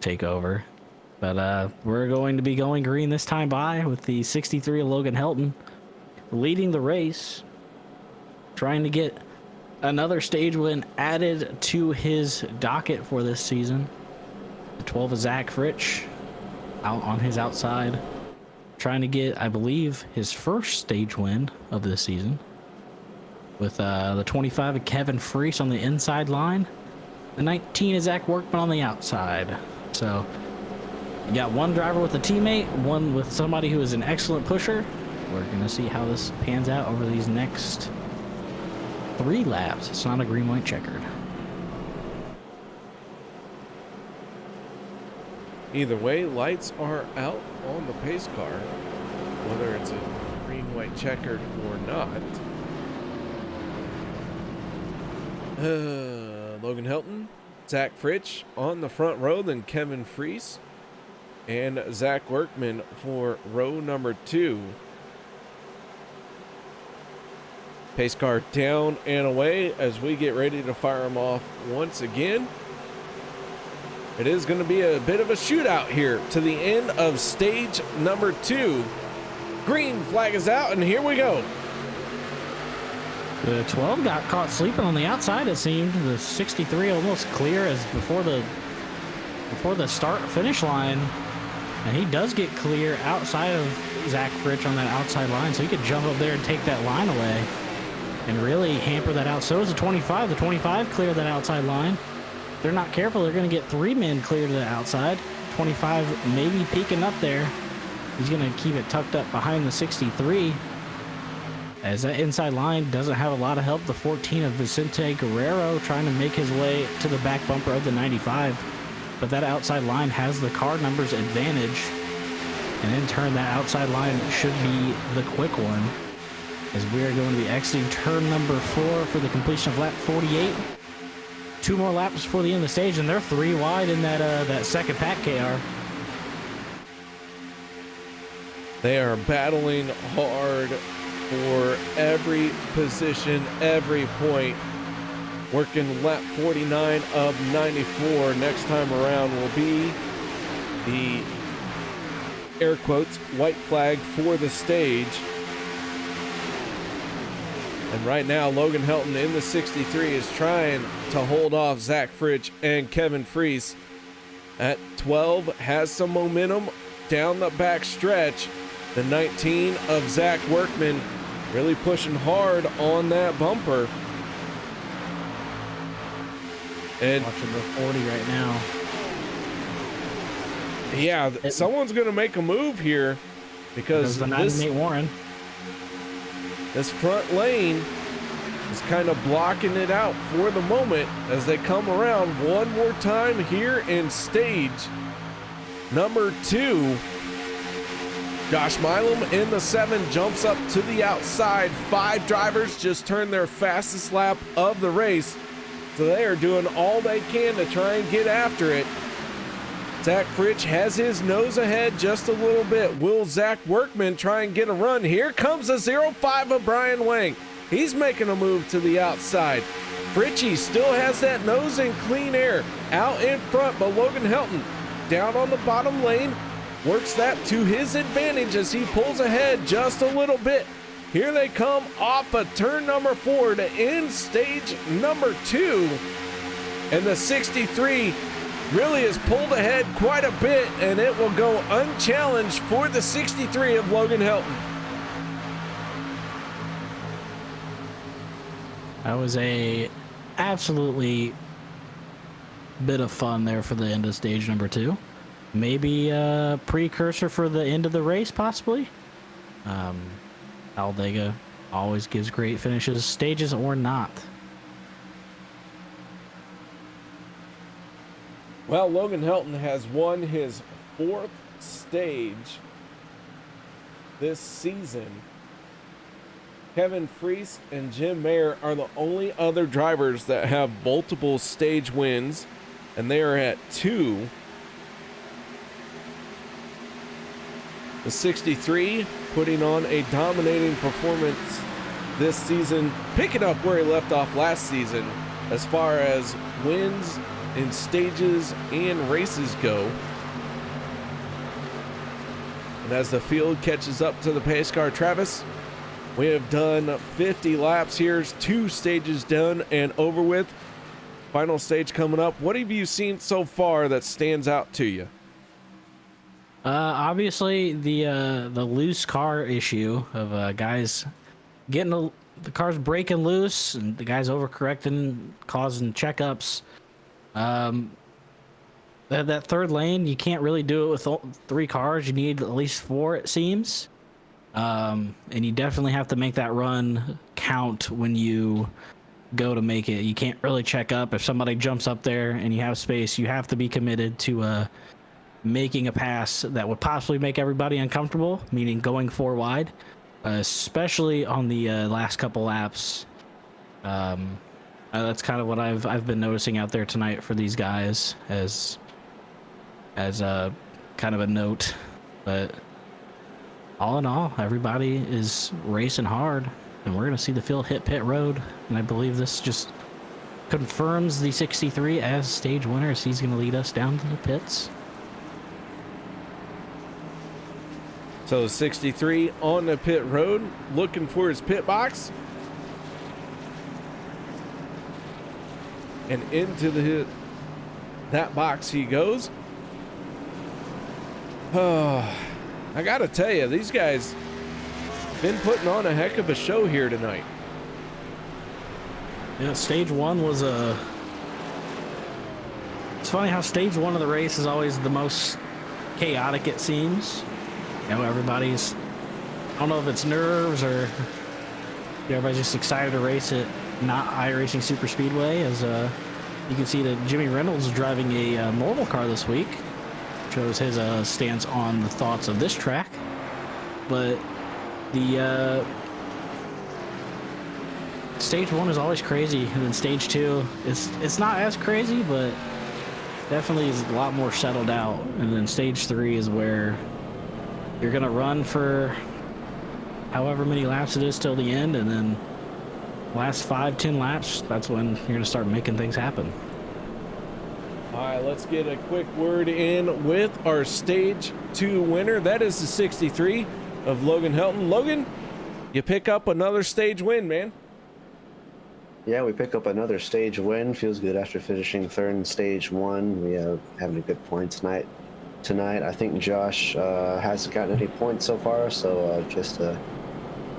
take over. But we're going to be going green this time by with the 63 of Logan Helton leading the race, trying to get another stage win added to his docket for this season. The 12 of Zach Fritsch out on his outside, trying to get, I believe, his first stage win of this season. With the 25 of Kevin Freese on the inside line. The 19 is Zach Workman on the outside. So you got one driver with a teammate, one with somebody who is an excellent pusher. We're going to see how this pans out over these next 3 laps. It's not a green-white checkered. Either way, lights are out on the pace car, whether it's a green-white checkered or not. Logan Helton, Zach Fritsch on the front row, then Kevin Freese and Zach Workman for row number 2. Pace car down and away as we get ready to fire them off once again. It is going to be a bit of a shootout here to the end of stage number 2. Green flag is out, and here we go. The 12 got caught sleeping on the outside, it seemed. The 63 almost clear as before the start finish line. And he does get clear outside of Zach Fritsch on that outside line, so he could jump up there and take that line away and really hamper that out. So is the 25. The 25 cleared that outside line. If they're not careful, they're going to get 3 men clear to the outside. 25 maybe peeking up there. He's going to keep it tucked up behind the 63. As that inside line doesn't have a lot of help. The 14 of Vicente Guerrero trying to make his way to the back bumper of the 95. But that outside line has the car numbers advantage. And in turn, that outside line should be the quick one. As we are going to be exiting turn number 4 for the completion of lap 48. 2 more laps before the end of the stage, and they're 3 wide in that second pack, KR. They are battling hard for every position, every point. Working lap 49 of 94. Next time around will be the air quotes, white flag for the stage. And right now, Logan Helton in the 63 is trying to hold off Zach Fritsch and Kevin Freese. At 12, has some momentum down the back stretch. The 19 of Zach Workman really pushing hard on that bumper. And Watching the 40 right now. yeah, someone's going to make a move here because the 98 Warren. this front lane is kind of blocking it out for the moment as they come around one more time here in stage number 2. Josh Milam in the 7 jumps up to the outside. 5 drivers just turned their fastest lap of the race, so they are doing all they can to try and get after it. Zach Fritsch has his nose ahead just a little bit. Will Zach Workman try and get a run? Here comes a 05 of Brian Wang. He's making a move to the outside. Fritchie still has that nose in clean air out in front, but Logan Helton down on the bottom lane works that to his advantage as he pulls ahead just a little bit. Here they come off of turn number 4 to end stage number 2. And the 63 really has pulled ahead quite a bit, and it will go unchallenged for the 63 of Logan Helton. That was a absolutely bit of fun there for the end of stage number 2. Maybe a precursor for the end of the race, possibly. Talladega always gives great finishes, stages or not. Well, Logan Helton has won his 4th stage this season. Kevin Freese and Jim Mayer are the only other drivers that have multiple stage wins, and they are at 2. The 63 putting on a dominating performance this season, picking up where he left off last season as far as wins in stages and races go. And as the field catches up to the pace car, Travis, we have done 50 laps here, 2 stages done and over with. Final stage coming up. What have you seen so far that stands out to you? Obviously the loose car issue of guys getting the cars breaking loose and the guys overcorrecting, causing checkups. That third lane, you can't really do it with 3 cars. You need at least 4, it seems. And you definitely have to make that run count when you go to make it. You can't really check up. If somebody jumps up there and you have space, you have to be committed to making a pass that would possibly make everybody uncomfortable, meaning going 4 wide, especially on the last couple laps. That's kind of what I've been noticing out there tonight for these guys as a kind of a note. But all in all, everybody is racing hard, and we're going to see the field hit pit road. And I believe this just confirms the 63 as stage winner, as he's going to lead us down to the pits. So 63 on the pit road, looking for his pit box. And into that box he goes. Oh, I gotta tell you, these guys been putting on a heck of a show here tonight. Yeah, stage 1 was it's funny how stage 1 of the race is always the most chaotic, it seems. You know, everybody's, I don't know if it's nerves or everybody's just excited to race it. Not iRacing Super Speedway, as you can see that Jimmy Reynolds is driving a normal car this week. Shows his stance on the thoughts of this track. But the stage 1 is always crazy, and then stage 2, it's not as crazy, but definitely is a lot more settled out. And then stage 3 is where you're gonna run for however many laps it is till the end, and then last 5-10 laps, that's when you're gonna start making things happen. All right, let's get a quick word in with our stage 2 winner. That is the 63 of Logan Helton. Logan, you pick up another stage win, man. Yeah, we pick up another stage win. Feels good after finishing third in stage 1. We are having a good point tonight. I think Josh hasn't gotten any points so far, so just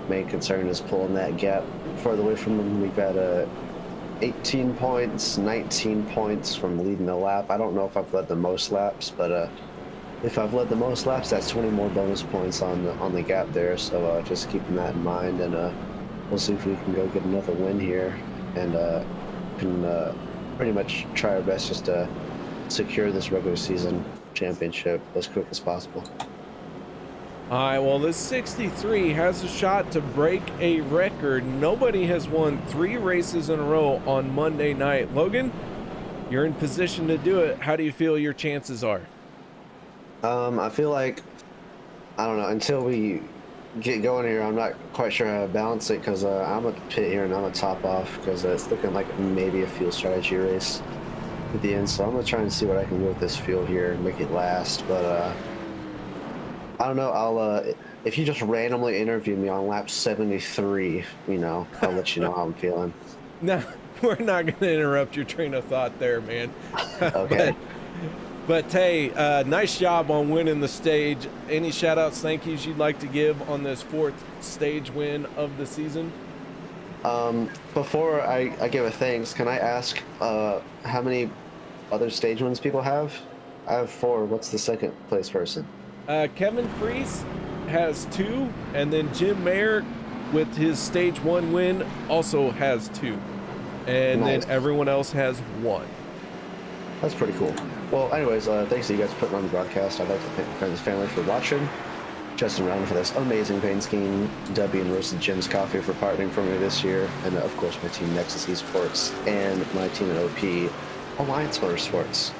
main concern is pulling that gap further away from him. We've got 18 points, 19 points from leading the lap. I don't know if I've led the most laps, but if I've led the most laps, that's 20 more bonus points on the gap there. So just keeping that in mind, and we'll see if we can go get another win here, and can pretty much try our best just to secure this regular season championship as quick as possible. All right, well, this 63 has a shot to break a record. Nobody has won 3 races in a row on Monday night. Logan, you're in position to do it. How do you feel your chances are? I feel like, I don't know, until we get going here, I'm not quite sure how to balance it, because I'm a pit here and I'm a top off, because it's looking like maybe a fuel strategy race at the end. So I'm going to try and see what I can do with this fuel here and make it last. But I don't know. I'll if you just randomly interview me on lap 73, I'll let you know how I'm feeling. No, we're not going to interrupt your train of thought there, man. Okay. But hey, nice job on winning the stage. Any shout outs, thank yous you'd like to give on this 4th stage win of the season? Before I give a thanks, can I ask how many other stage wins people have? I have 4. What's the second place person? Kevin Freese has 2, and then Jim Mayer with his stage 1 win also has 2, and Nice. then everyone else has 1. That's pretty cool. Well, anyways, thanks to you guys for putting on the broadcast. I'd like to thank my friends and family for watching. Justin Round for this amazing paint scheme. Debbie and Roasted Jim's Coffee for partnering for me this year. And of course, my team Nexus Esports and my team at OP, Alliance Motorsports.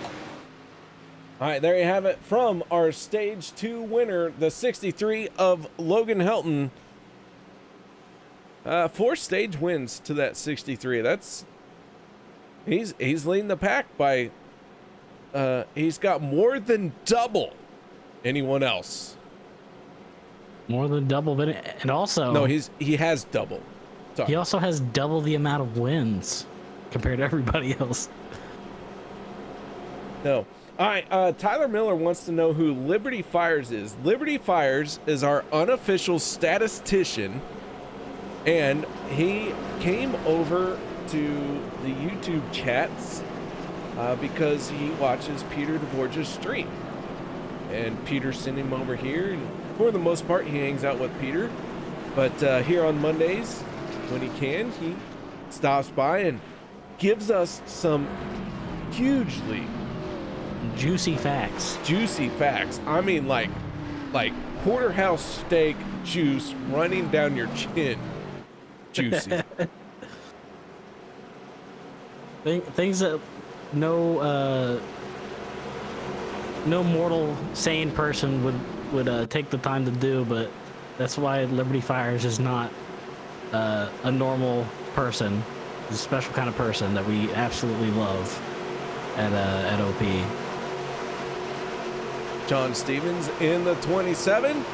All right, there you have it from our stage 2 winner, the 63 of Logan Helton. 4 stage wins to that 63. He's leading the pack by he's got more than double anyone else. More than double, and also No, he has double. Sorry. he also has double the amount of wins compared to everybody else. No. All right, Tyler Miller wants to know who Liberty Fires is. Liberty Fires is our unofficial statistician, and he came over to the YouTube chats because he watches Peter DeVorge's stream. And Peter sent him over here, and for the most part, he hangs out with Peter. But here on Mondays, when he can, he stops by and gives us some hugely Juicy facts. I mean, like porterhouse steak juice running down your chin. Juicy. Things that no mortal sane person would take the time to do, but that's why Liberty Fires is not a normal person. It's a special kind of person that we absolutely love at OP. John Stevens in the 27,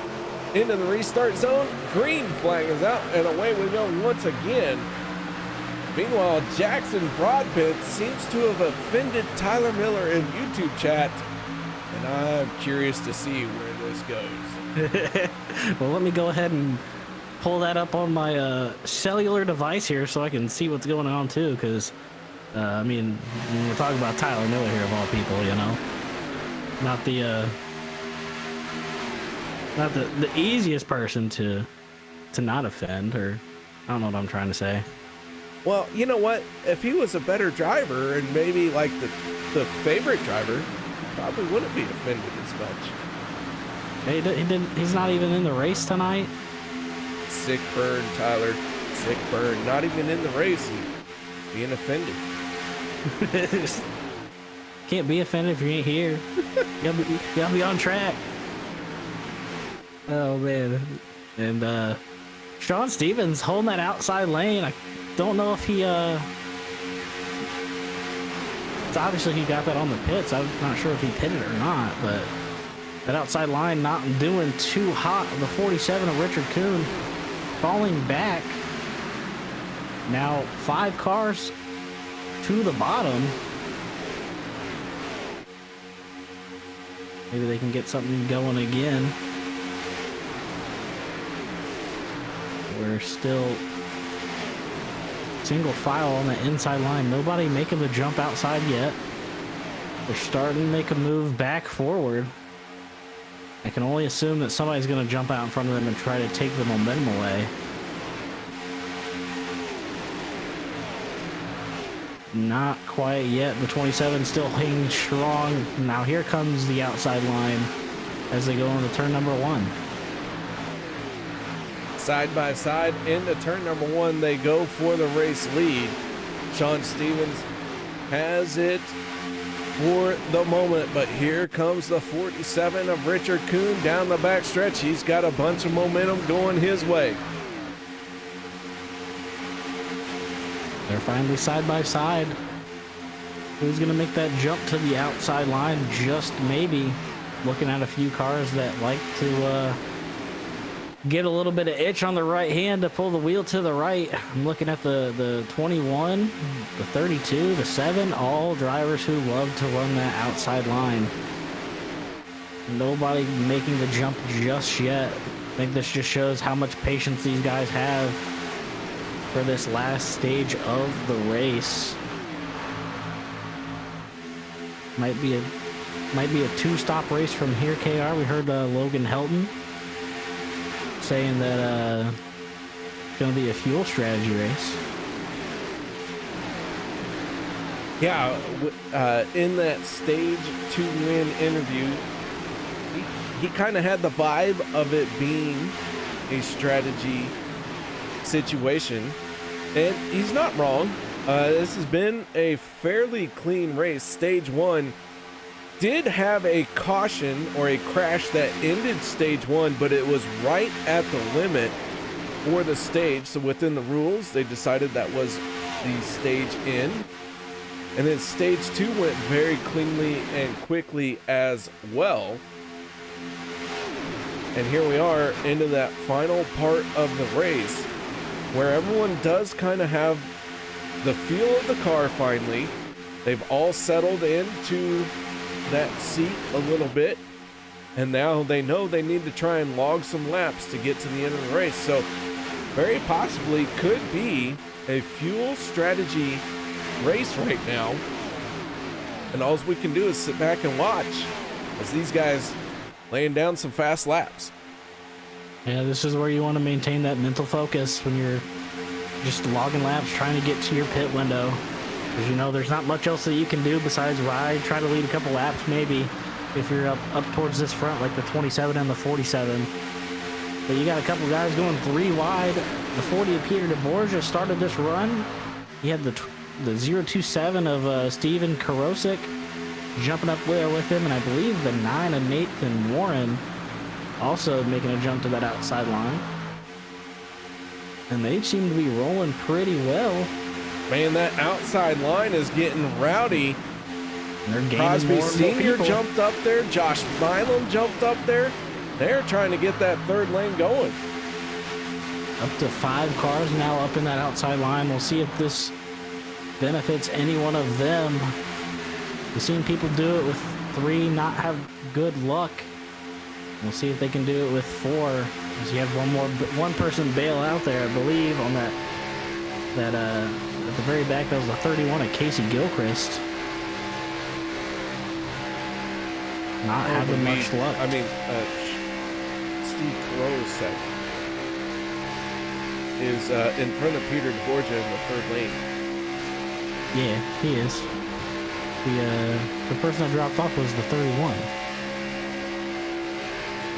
into the restart zone. Green flag is out, and away we go once again. Meanwhile, Jackson Broadbent seems to have offended Tyler Miller in YouTube chat, and I'm curious to see where this goes. Well, let me go ahead and pull that up on my cellular device here so I can see what's going on too, because I mean, when we're talking about Tyler Miller here of all people, not the easiest person to not offend, or I don't know what I'm trying to say. Well, you know what? If he was a better driver and maybe like the favorite driver, he probably wouldn't be offended as much. He's not even in the race tonight. Sick burn, Tyler. Sick burn. Not even in the race and being offended. Can't be offended if you ain't here. You gotta be on track. Oh man. And Sean Stevens holding that outside lane. I don't know if he obviously he got that on the pits. I'm not sure if he pitted or not, but that outside line not doing too hot. The 47 of Richard Kuhn falling back. Now 5 cars to the bottom. Maybe they can get something going again. We're still single file on the inside line. Nobody making the jump outside yet. They're starting to make a move back forward. I can only assume that somebody's going to jump out in front of them and try to take the momentum away. Not quite yet. The 27 still hanging strong. Now here comes the outside line as they go into turn number 1. Side by side into turn number 1, they go for the race lead. Sean Stevens has it for the moment, but here comes the 47 of Richard Kuhn down the back stretch. He's got a bunch of momentum going his way. They're finally side by side. Who's going to make that jump to the outside line? Just maybe. Looking at a few cars that like to get a little bit of itch on the right hand to pull the wheel to the right. I'm looking at the 21, the 32, the 7, all drivers who love to run that outside line. Nobody making the jump just yet. I think this just shows how much patience these guys have for this last stage of the race. Might be a 2-stop race from here, KR. We heard Logan Helton saying that it's going to be a fuel strategy race. Yeah, in that stage 2 win interview, he kind of had the vibe of it being a strategy situation, and he's not wrong. This has been a fairly clean race. Stage 1 did have a caution or a crash that ended stage 1, but it was right at the limit for the stage. So within the rules, they decided that was the stage end. And then stage 2 went very cleanly and quickly as well. And here we are into that final part of the race where everyone does kind of have the feel of the car finally. They've all settled into that seat a little bit, and now they know they need to try and log some laps to get to the end of the race. So very possibly could be a fuel strategy race right now, and all we can do is sit back and watch as these guys laying down some fast laps. Yeah, this is where you want to maintain that mental focus when you're just logging laps, trying to get to your pit window. Because you know there's not much else that you can do besides ride, try to lead a couple laps maybe if you're up towards this front like the 27 and the 47. But you got a couple guys going 3 wide. The 40 of Peter DeBorgia started this run. He had the 027 of Steven Karosik jumping up there with him, and I believe the 9 of Nathan Warren also making a jump to that outside line. And they seem to be rolling pretty well. Man, that outside line is getting rowdy. Crosby Sr. jumped up there. Josh Milam jumped up there. They're trying to get that third lane going. Up to 5 cars now up in that outside line. We'll see if this benefits any one of them. We've seen people do it with 3, not have good luck. We'll see if they can do it with 4. As you have one person bail out there, I believe, on that at the very back. That was the 31 of Casey Gilchrist. Not having much luck. I mean, Steve Karosik is in front of Peter DeBorgia in the third lane. Yeah, he is. The person that dropped off was the 31.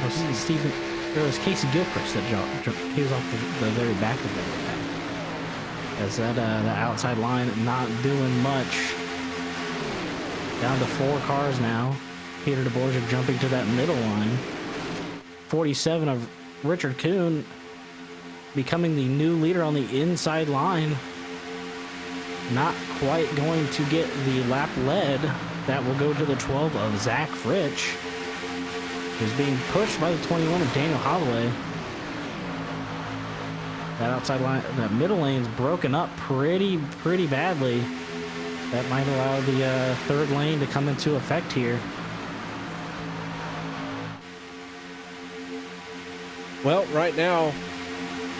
It was Casey Gilchrist that jumped. He was off the very back of it. As the outside line not doing much. Down to 4 cars now. Peter DeBorgia jumping to that middle line. 47 of Richard Kuhn becoming the new leader on the inside line. not quite going to get the lap lead. That will go to the 12 of Zach Fritsch, who's being pushed by the 21 of Daniel Holloway. That outside line, that middle lane's broken up pretty badly. That might allow the third lane to come into effect here. Well, right now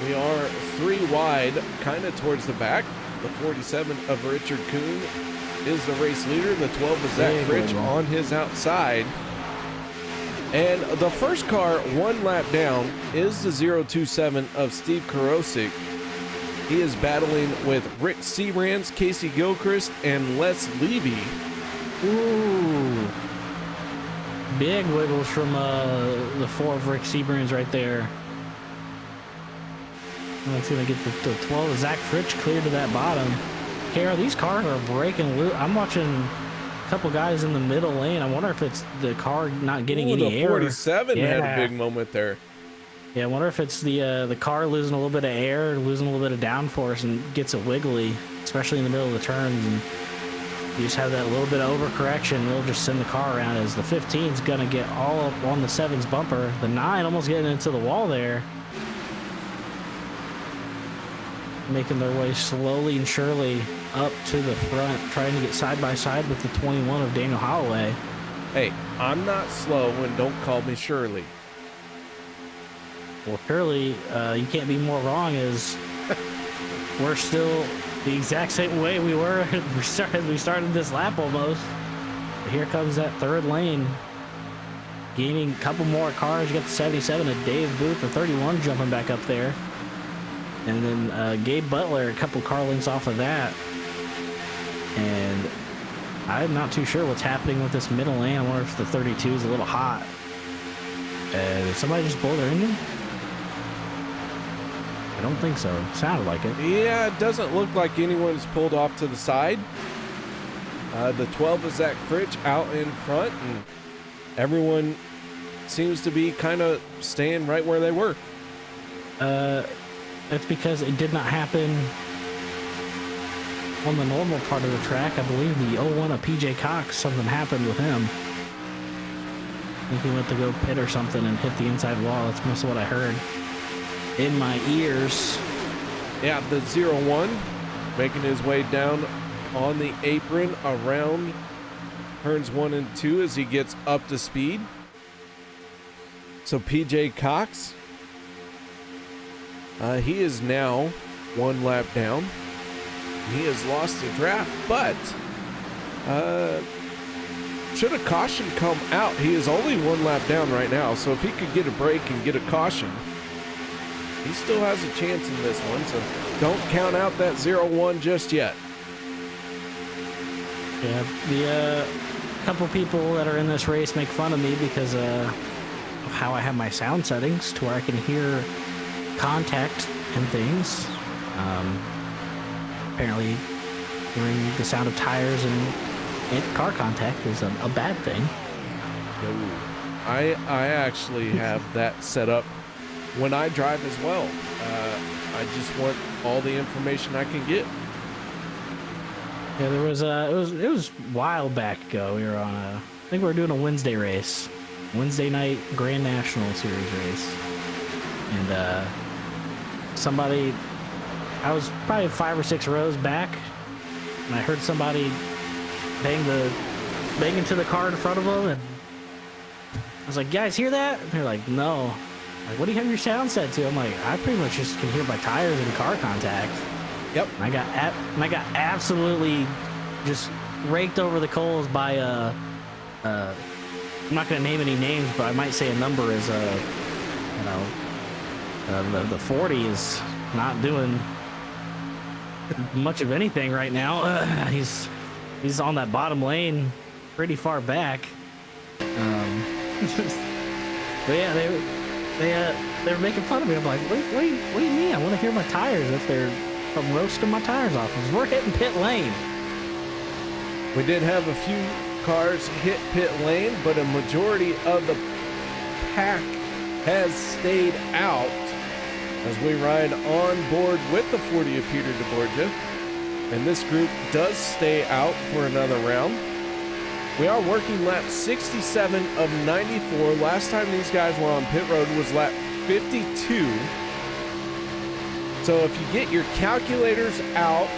we are 3 wide, kind of towards the back. The 47 of Richard Kuhn is the race leader. The 12 of Zach Fritsch on his outside. And the first car 1 lap down is the 027 of Steve Karosik. He is battling with Rick Seabrands, Casey Gilchrist, and Les Levy. Ooh. Big wiggles from the 4 of Rick Seabrands right there. That's going to get the 12 of Zach Fritsch clear to that bottom. Kara, these cars are breaking loose. I'm watching a couple guys in the middle lane. I wonder if it's the car not getting any the air. 47 had a big moment there. Yeah, I wonder if it's the car losing a little bit of air, losing a little bit of downforce, and gets it wiggly, especially in the middle of the turns. And you just have that little bit of overcorrection. It'll just send the car around. As the 15's going to get all up on the 7's bumper. The 9 almost getting into the wall there. Making their way slowly and surely up to the front, trying to get side by side with the 21 of Daniel Holloway. Hey, I'm not slow, and don't call me Shirley. Well, Shirley, you can't be more wrong, as we're still the exact same way we were as we started this lap almost. But here comes that third lane, gaining a couple more cars. You got the 77 of Dave Booth, the 31 jumping back up there. And then Gabe Butler, a couple car lengths off of that. And I'm not too sure what's happening with this middle lane. I wonder if the 32 is a little hot. Did somebody just blow their engine? I don't think so. It sounded like it. Yeah, it doesn't look like anyone's pulled off to the side. The 12 is Zach Fritsch out in front, and everyone seems to be kind of staying right where they were. That's because it did not happen on the normal part of the track. I believe the 01 of PJ Cox, something happened with him. I think he went to go pit or something and hit the inside wall. That's most of what I heard in my ears. Yeah, the 01 making his way down on the apron around turns 1 and 2 as he gets up to speed. So PJ Cox, he is now 1 lap down. He has lost the draft, but should a caution come out, he is only 1 lap down right now. So if he could get a break and get a caution, he still has a chance in this one. So don't count out that 0-1 just yet. Yeah, the couple people that are in this race make fun of me because of how I have my sound settings to where I can hear contact and things. Apparently hearing the sound of tires and car contact is a bad thing. No, I actually have that set up when I drive as well. I just want all the information I can get. Yeah, there was it was a while back ago. We were on I think we were doing a Wednesday race, Wednesday night Grand National Series race, and somebody, I was probably 5 or 6 rows back, and I heard somebody bang into the car in front of them, and I was like, "Guys, hear that?" And they're like, "No." I'm like, what do you have your sound set to? I'm like, I pretty much just can hear my tires and car contact. Yep. And I got absolutely just raked over the coals by I'm not gonna name any names, but I might say a number is the 40 is not doing much of anything right now. He's on that bottom lane pretty far back. But yeah, they were making fun of me. I'm like, what do you mean? I want to hear my tires if they're from roasting my tires off. We're hitting pit lane. We did have a few cars hit pit lane, but a majority of the pack has stayed out as we ride on board with the 40 of Peter DeBorgia. and this group does stay out for another round. We are working lap 67 of 94. Last time these guys were on pit road was lap 52. So if you get your calculators out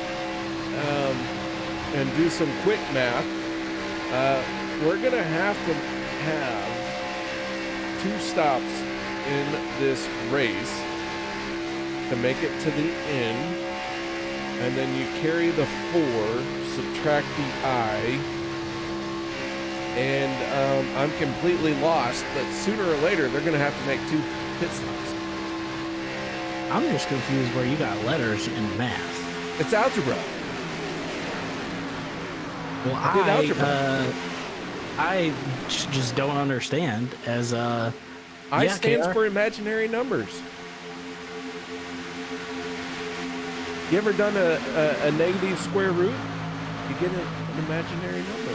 and do some quick math, we're going to have 2 stops in this race to make it to the end. And then you carry the 4, subtract the I, and I'm completely lost, but sooner or later they're going to have to make 2 pit stops. I'm just confused where you got letters in math. It's algebra. Well, I just don't understand. As I stands KR. for imaginary numbers. You ever done a negative square root? You get an imaginary number.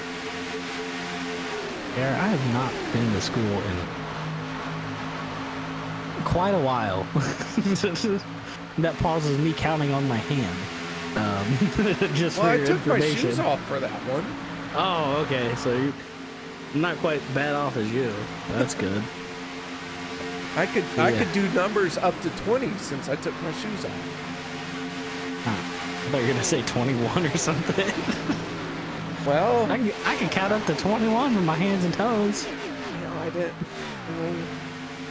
Yeah, I have not been to school in quite a while. That pauses me counting on my hand. Just Well, for I your took my information. shoes off for that one. Oh, okay. So you're not quite bad off as you. That's good. I could do numbers up to 20 since I took my shoes off. Huh. I thought you were gonna say 21 or something. Well, I can count up to 21 with my hands and toes. no, I didn't.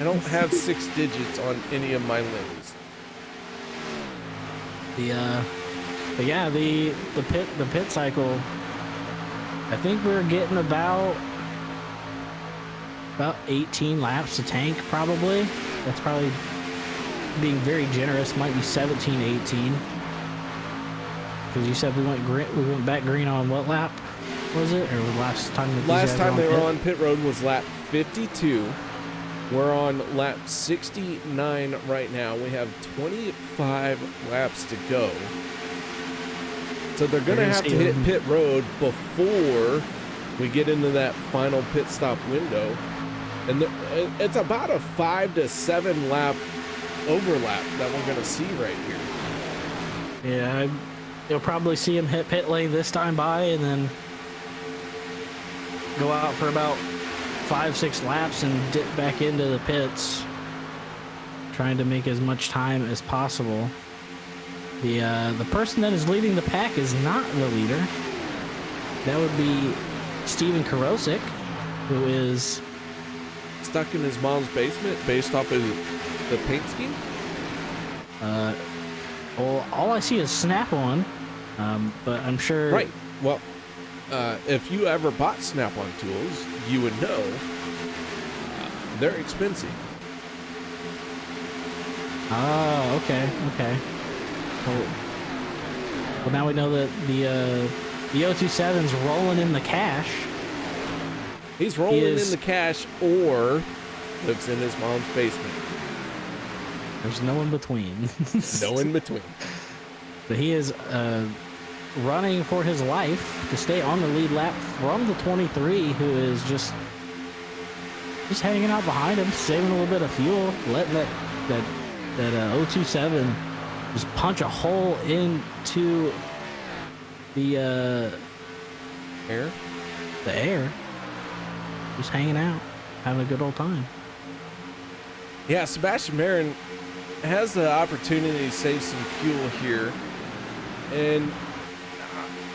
I don't have 6 digits on any of my limbs. But yeah, the pit cycle. I think we're getting about 18 laps to tank, probably. That's probably being very generous. Might be 17, 18. Because you said we went back green on what lap was it? Or last time? Last time they were on pit road was lap 52. We're on lap 69 right now. We have 25 laps to go. So they're going to have to hit pit road before we get into that final pit stop window. And it's about a 5 to 7 lap overlap that we're going to see right here. Yeah, you'll probably see him hit pit lane this time by and then go out for about 5-6 laps and dip back into the pits, trying to make as much time as possible. The person that is leading the pack is not the leader. That would be Steven Karosik, who is stuck in his mom's basement based off of the paint scheme. Well, all I see is Snap-on, but I'm sure. Right. Well, if you ever bought Snap-on tools, you would know they're expensive. Oh, okay. Well, now we know that the 027's rolling in the cash. He's rolling in the cash or lives in his mom's basement. There's no in between. No in between. But he is running for his life to stay on the lead lap from the 23, who is just hanging out behind him, saving a little bit of fuel, letting that 027 just punch a hole into the air. The air. Just hanging out, having a good old time. Yeah, Sebastian Marin has the opportunity to save some fuel here, and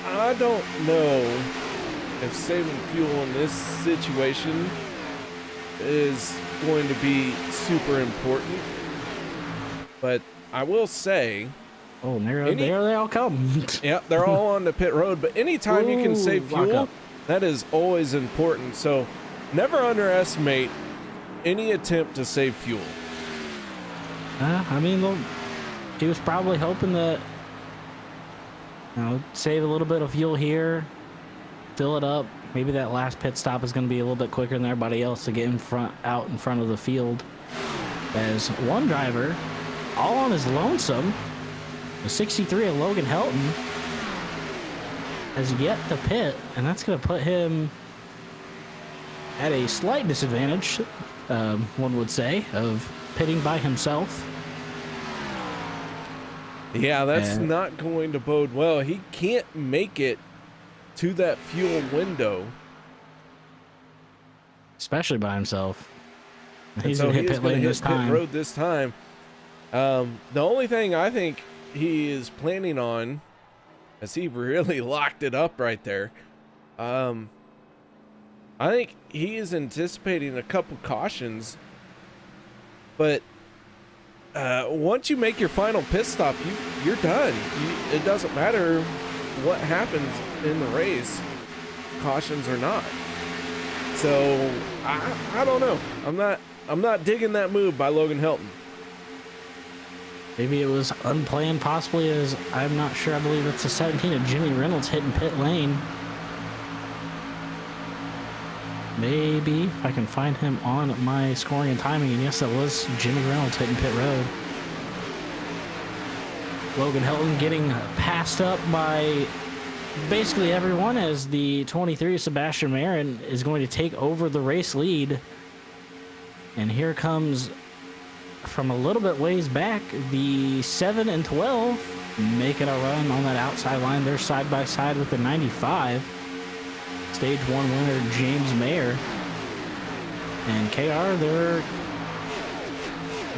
I don't know if saving fuel in this situation is going to be super important, but I will say, oh, there they all come. Yeah, they're all on the pit road, but anytime you can save fuel, up. that is always important. So never underestimate any attempt to save fuel. I mean, look, he was probably hoping that, save a little bit of fuel here, fill it up. Maybe that last pit stop is going to be a little bit quicker than everybody else to get out in front of the field. As one driver, all on his lonesome, the 63 of Logan Helton, has yet to pit, and that's going to put him at a slight disadvantage, one would say, of pitting by himself. Yeah, that's And- not going to bode well. He can't make it to that fuel window. especially by himself. And He's so gonna he hit is pit going to lane hit this pit time. road this time. The only thing I think he is planning on, as he really locked it up right there, I think he is anticipating a couple cautions, but once you make your final pit stop, you're done. It doesn't matter what happens in the race, cautions or not. So I don't know. I'm not digging that move by Logan Helton. Maybe it was unplanned, possibly, as I'm not sure. I believe it's the 17 of Jimmy Reynolds hitting pit lane. Maybe if I can find him on my scoring and timing, and yes, that was Jimmy Reynolds hitting pit road. Logan Helton getting passed up by basically everyone, as the 23 Sebastian Marin is going to take over the race lead. And here comes, from a little bit ways back, the 7 and 12 making a run on that outside line. They're side by side with the 95. Stage 1 winner James Mayer. And KR,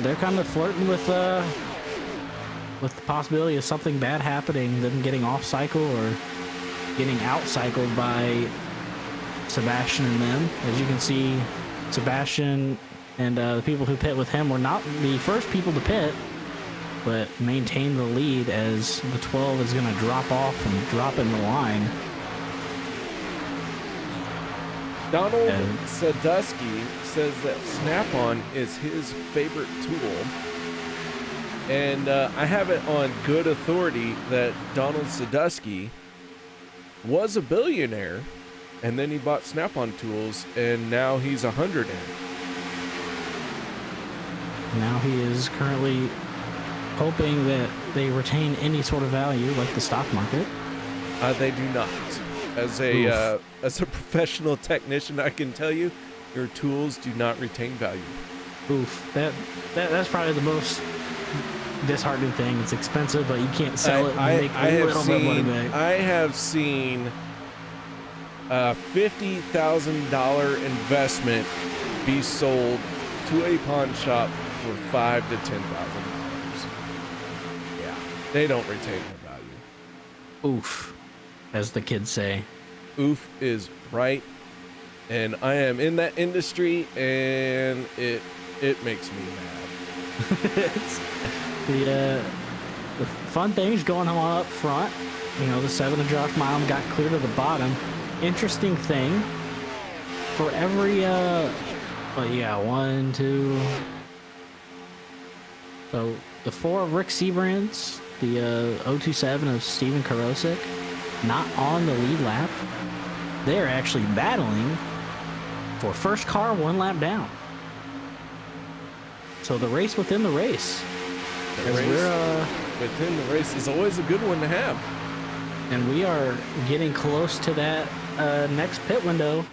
they're kind of flirting with the possibility of something bad happening, them getting off cycle or getting out cycled by Sebastian and them. As you can see, Sebastian and the people who pit with him were not the first people to pit, but maintain the lead, as the 12 is going to drop off and drop in the line. Donald Sadusky says that Snap-on is his favorite tool. And I have it on good authority that Donald Sadusky was a billionaire, and then he bought Snap-on tools, and now he's a hundredaire. Now he is currently hoping that they retain any sort of value, like the stock market. They do not. As a professional technician, I can tell you, your tools do not retain value. Oof, that's probably the most disheartening thing. It's expensive, but you can't sell it and make a little bit of money back. I have seen a $50,000 investment be sold to a pawn shop for $5,000 to $10,000. Yeah, they don't retain their value. Oof, as the kids say. Oof is right, and I am in that industry, and it makes me mad. It's the fun things going on up front. You know, the 7 of Josh Milam got clear to the bottom. Interesting thing, for every 1, 2. So the 4 of Rick Seabrands, the 027 of Steven Karosik, not on the lead lap. They're actually battling for first car 1 lap down. So the race within the race. The race within the race is always a good one to have. And we are getting close to that next pit window,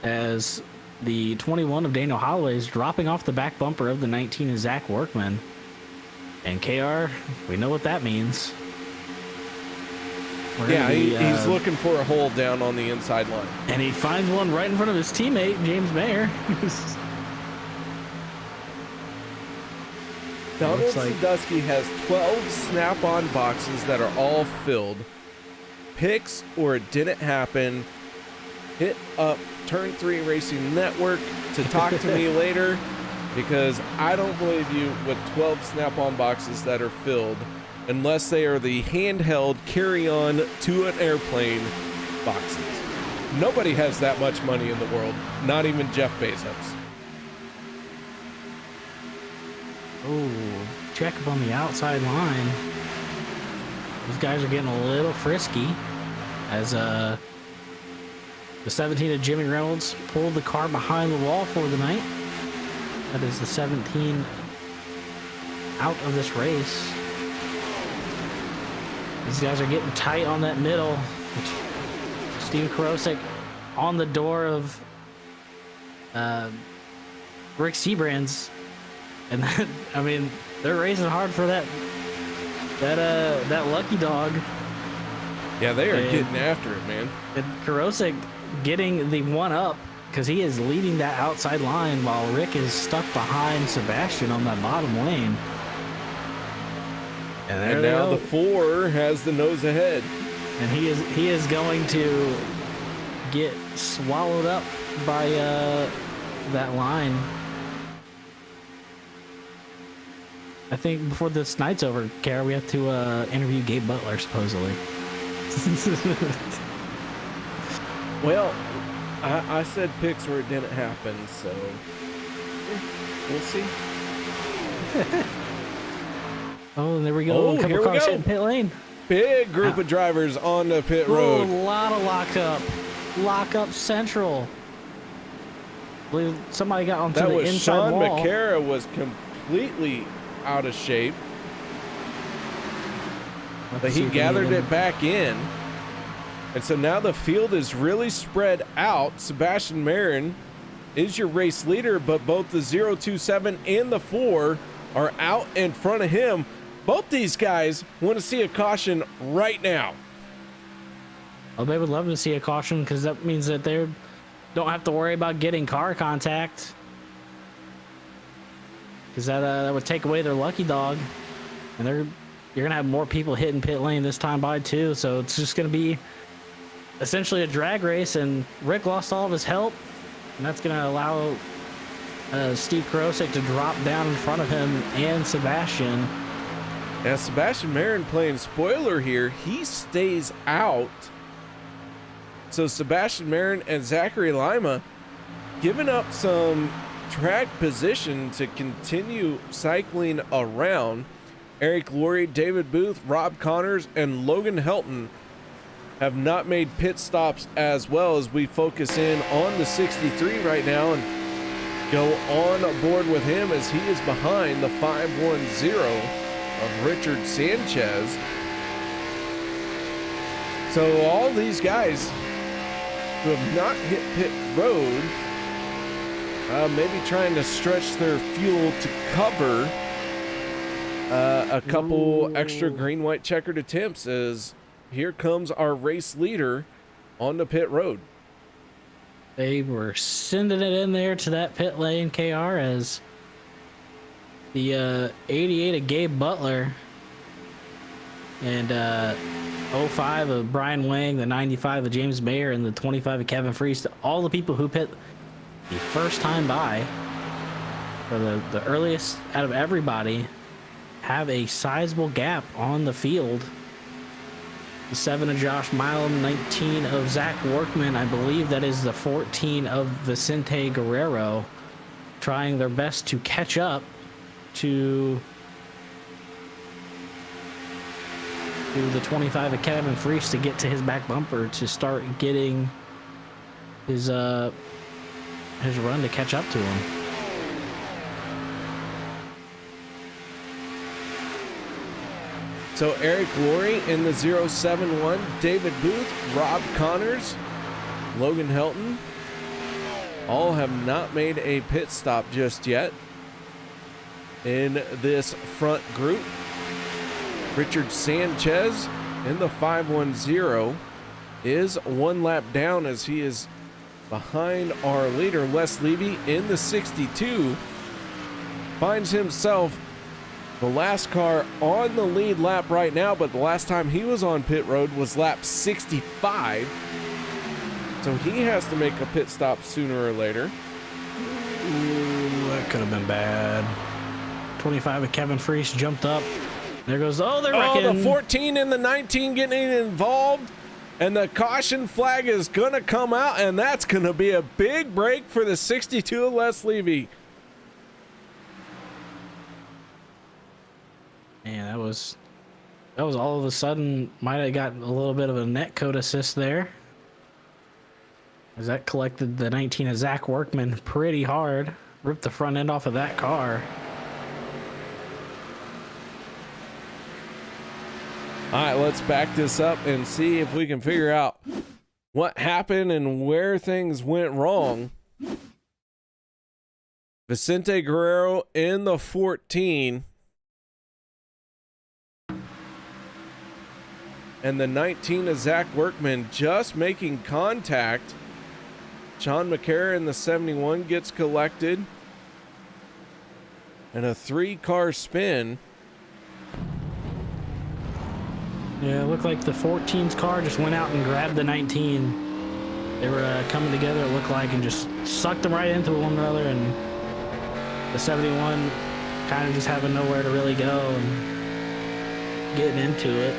as the 21 of Daniel Holloway is dropping off the back bumper of the 19 of Zach Workman. And KR, we know what that means. Yeah, he's looking for a hole down on the inside line. And he finds one right in front of his teammate, James Mayer. Donald Sadusky has 12 Snap-on boxes that are all filled. Picks or it didn't happen. Hit up Turn 3 Racing Network to talk to me later, because I don't believe you with 12 Snap-on boxes that are filled, unless they are the handheld carry-on to an airplane boxes. Nobody has that much money in the world, not even Jeff Bezos. Oh, check up on the outside line. These guys are getting a little frisky, as the 17 of Jimmy Reynolds pulled the car behind the wall for the night. That is the 17 out of this race. These guys are getting tight on that middle. Steve Karosik on the door of Rick Seabrands. And then, I mean, they're racing hard for that that lucky dog. Yeah, they are And- getting after it, man. And Kurosek getting the one up because he is leading that outside line while Rick is stuck behind Sebastian on that bottom lane. And there And they now go. the 4 has the nose ahead. And he is going to get swallowed up by that line. I think before this night's over, Kara, we have to interview Gabe Butler supposedly. Well, I said picks where it didn't happen, so we'll see. Oh, and there we go. Oh, A couple here we cars go. hitting pit lane. Big group of drivers on the pit road. Oh, a lot of lockup central. I believe somebody got onto That the was inside Sean wall. McCara was completely out of shape, but see he if we gathered can- it back in. And so now the field is really spread out. Sebastian Marin is your race leader, but both the 027 and the 4 are out in front of him. Both these guys want to see a caution right now. Oh, they would love to see a caution because that means that they don't have to worry about getting car contact. Because that would take away their lucky dog, and you're gonna have more people hitting pit lane this time by too. So it's just gonna be essentially a drag race, and Rick lost all of his help, and that's gonna allow Steve Kurosek to drop down in front of him and Sebastian. Now Sebastian Marin playing spoiler here. He stays out. So Sebastian Marin and Zachary Lima giving up some track position to continue cycling around. Eric Laurie, David Booth, Rob Connors, and Logan Helton have not made pit stops, as well as we focus in on the 63 right now and go on board with him as he is behind the 510 of Richard Sanchez. So all these guys who have not hit pit road, maybe trying to stretch their fuel to cover a couple extra green-white checkered attempts, as here comes our race leader on the pit road. They were sending it in there to that pit lane, KR, as the 88 of Gabe Butler and 05 of Brian Wang, the 95 of James Mayer, and the 25 of Kevin Freese, all the people who pit the first time by, for the earliest out of everybody, have a sizable gap on the field. The 7 of Josh Milam, 19 of Zach Workman, I believe that is the 14 of Vicente Guerrero, trying their best to catch up to the 25 of Kevin Freese to get to his back bumper to start getting his run to catch up to him. So Eric Laurie in the 071, David Booth, Rob Connors, Logan Helton, all have not made a pit stop just yet in this front group. Richard Sanchez in the 510 is one lap down as he is behind our leader. Les Levy in the 62 finds himself the last car on the lead lap right now, but the last time he was on pit road was lap 65. So he has to make a pit stop sooner or later. Ooh, that could have been bad. 25 of Kevin Freese jumped up. There goes, they're wrecking. Oh, the 14 and the 19 getting involved, and the caution flag is going to come out, and that's going to be a big break for the 62 of Les Levy. Man, that was all of a sudden, might have gotten a little bit of a net code assist there, as that collected the 19 of Zach Workman pretty hard, ripped the front end off of that car. All right, let's back this up and see if we can figure out what happened and where things went wrong. Vicente Guerrero in the 14. And the 19 is Zach Workman just making contact. Sean McCarra in the 71 gets collected. And a 3-car spin. Yeah, it looked like the 14's car just went out and grabbed the 19. They were coming together, it looked like, and just sucked them right into one another. And the 71 kind of just having nowhere to really go and getting into it.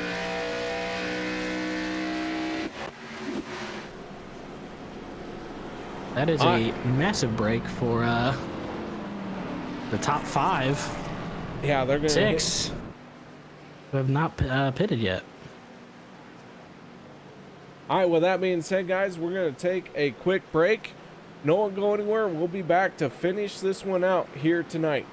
That is a massive break for the top 5. Yeah, they're going to 6 who have not pitted yet. All right, with that being said, guys, we're going to take a quick break. No one go anywhere. We'll be back to finish this one out here tonight.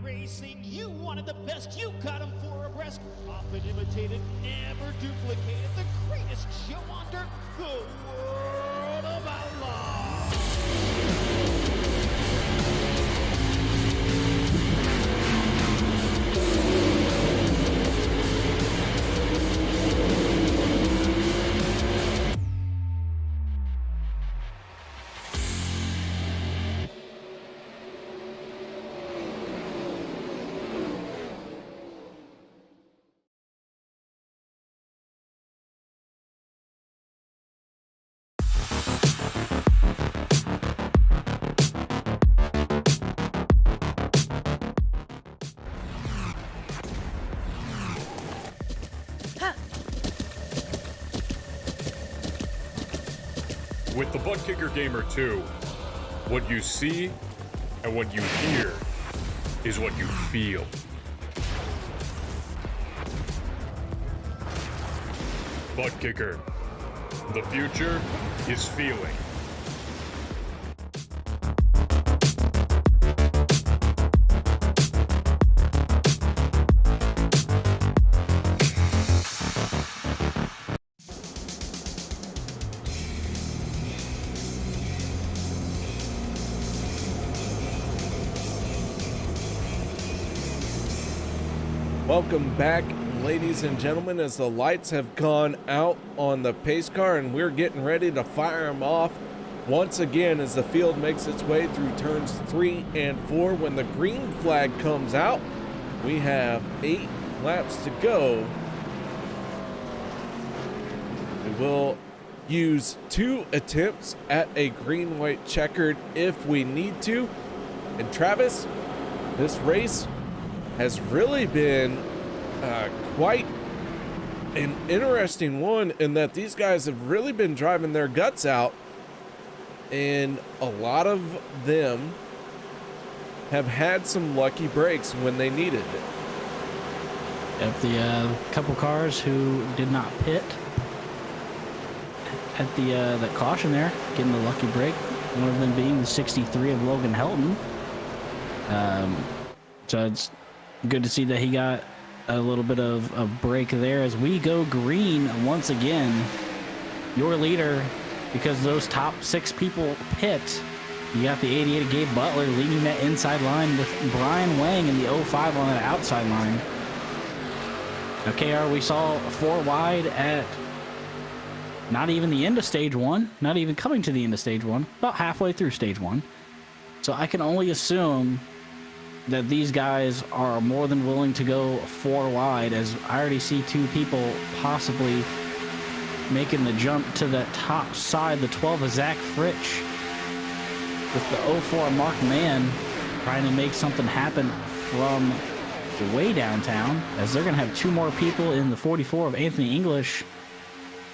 Racing, you wanted the best, you got him 4 abreast, often imitated, never duplicated, the greatest show on dirt, the World of Outlaws. With the Butt Kicker Gamer 2, what you see and what you hear is what you feel. Butt Kicker. The future is feeling. Welcome back, ladies and gentlemen, as the lights have gone out on the pace car and we're getting ready to fire them off once again as the field makes its way through turns 3 and 4. When the green flag comes out, we have 8 laps to go. We will use 2 attempts at a green-white checkered if we need to. And Travis, this race has really been quite an interesting one in that these guys have really been driving their guts out, and a lot of them have had some lucky breaks when they needed it. Yep, the couple cars who did not pit at the caution there, getting the lucky break. One of them being the 63 of Logan Helton. So it's good to see that he got a little bit of break there as we go green once again. Your leader, because those top 6 people pit. You got the 88 of Gabe Butler leading that inside line with Brian Wang in the 05 on that outside line. Now, KR, we saw 4 wide at not even the end of stage 1, not even coming to the end of stage 1, about halfway through stage 1. So I can only assume that these guys are more than willing to go 4 wide, as I already see 2 people possibly making the jump to that top side. The 12 of Zach Fritsch with the 04 Mark Mann trying to make something happen from way downtown, as they're going to have 2 more people in the 44 of Anthony English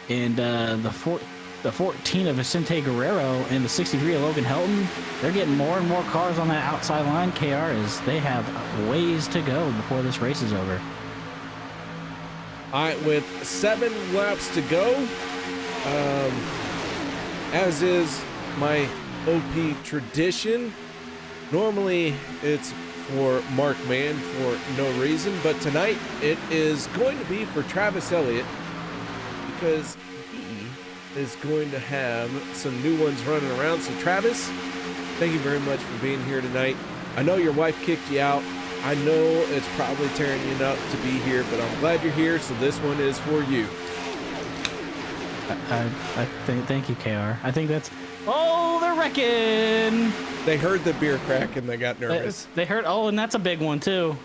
and the 14 of Vicente Guerrero and the 63 of Logan Helton. They're getting more and more cars on that outside line, KR, as they have ways to go before this race is over. All right, with 7 laps to go, as is my OP tradition, normally it's for Mark Mann for no reason, but tonight it is going to be for Travis Elliot, because he is going to have some new ones running around. So Travis, thank you very much for being here tonight. I know your wife kicked you out. I know it's probably tearing you up to be here, but I'm glad you're here, so this one is for you. Thank you, KR. I think that's... Oh, they're wrecking! They heard the beer crack and they got nervous. They heard... Oh, and that's a big one, too.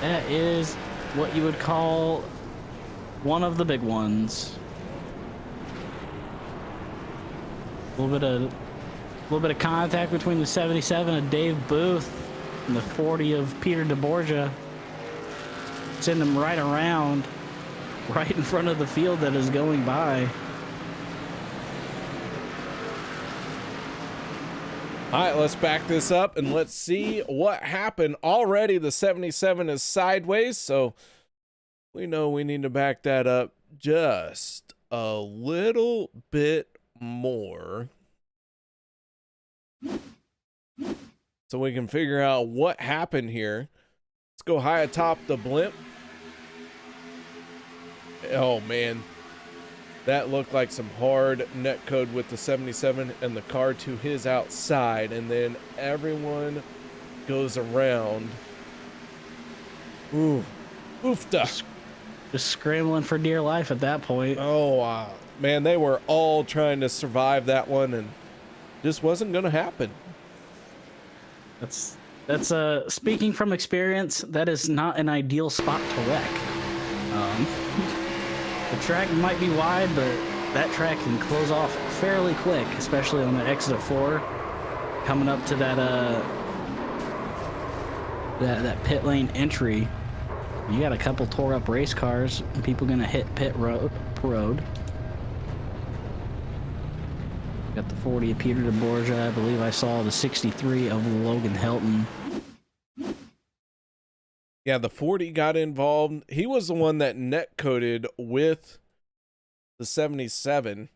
That is what you would call one of the big ones. A little bit of contact between the 77 of Dave Booth and the 40 of Peter DeBorgia. Send them right around, right in front of the field that is going by. All right, let's back this up and let's see what happened. Already the 77 is sideways, so we know we need to back that up just a little bit more so we can figure out what happened here. Let's go high atop the blimp. Oh man, that looked like some hard net code with the 77 and the car to his outside, and then everyone goes around. Ooh, oofta. Just scrambling for dear life at that point. Oh, wow. Man, they were all trying to survive that one, and just wasn't going to happen. That's speaking from experience, that is not an ideal spot to wreck. The track might be wide, but that track can close off fairly quick, especially on the exit of 4, coming up to that pit lane entry. You got a couple tore up race cars and people gonna hit pit road. Got the 40 of Peter DeBorgia. I believe I saw the 63 of Logan Helton. Yeah, the 40 got involved. He was the one that net coded with the 77.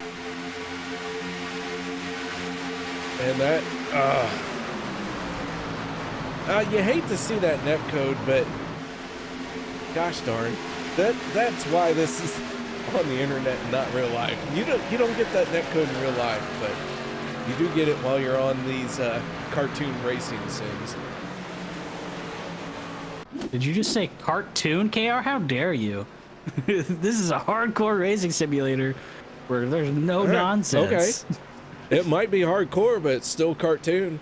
And that, you hate to see that net code, but gosh darn, that's why this is on the internet and not real life. You don't get that net code in real life, but you do get it while you're on these cartoon racing sims. Did you just say cartoon, KR? How dare you? This is a hardcore racing simulator where there's no nonsense. Okay. It might be hardcore, but it's still cartoon.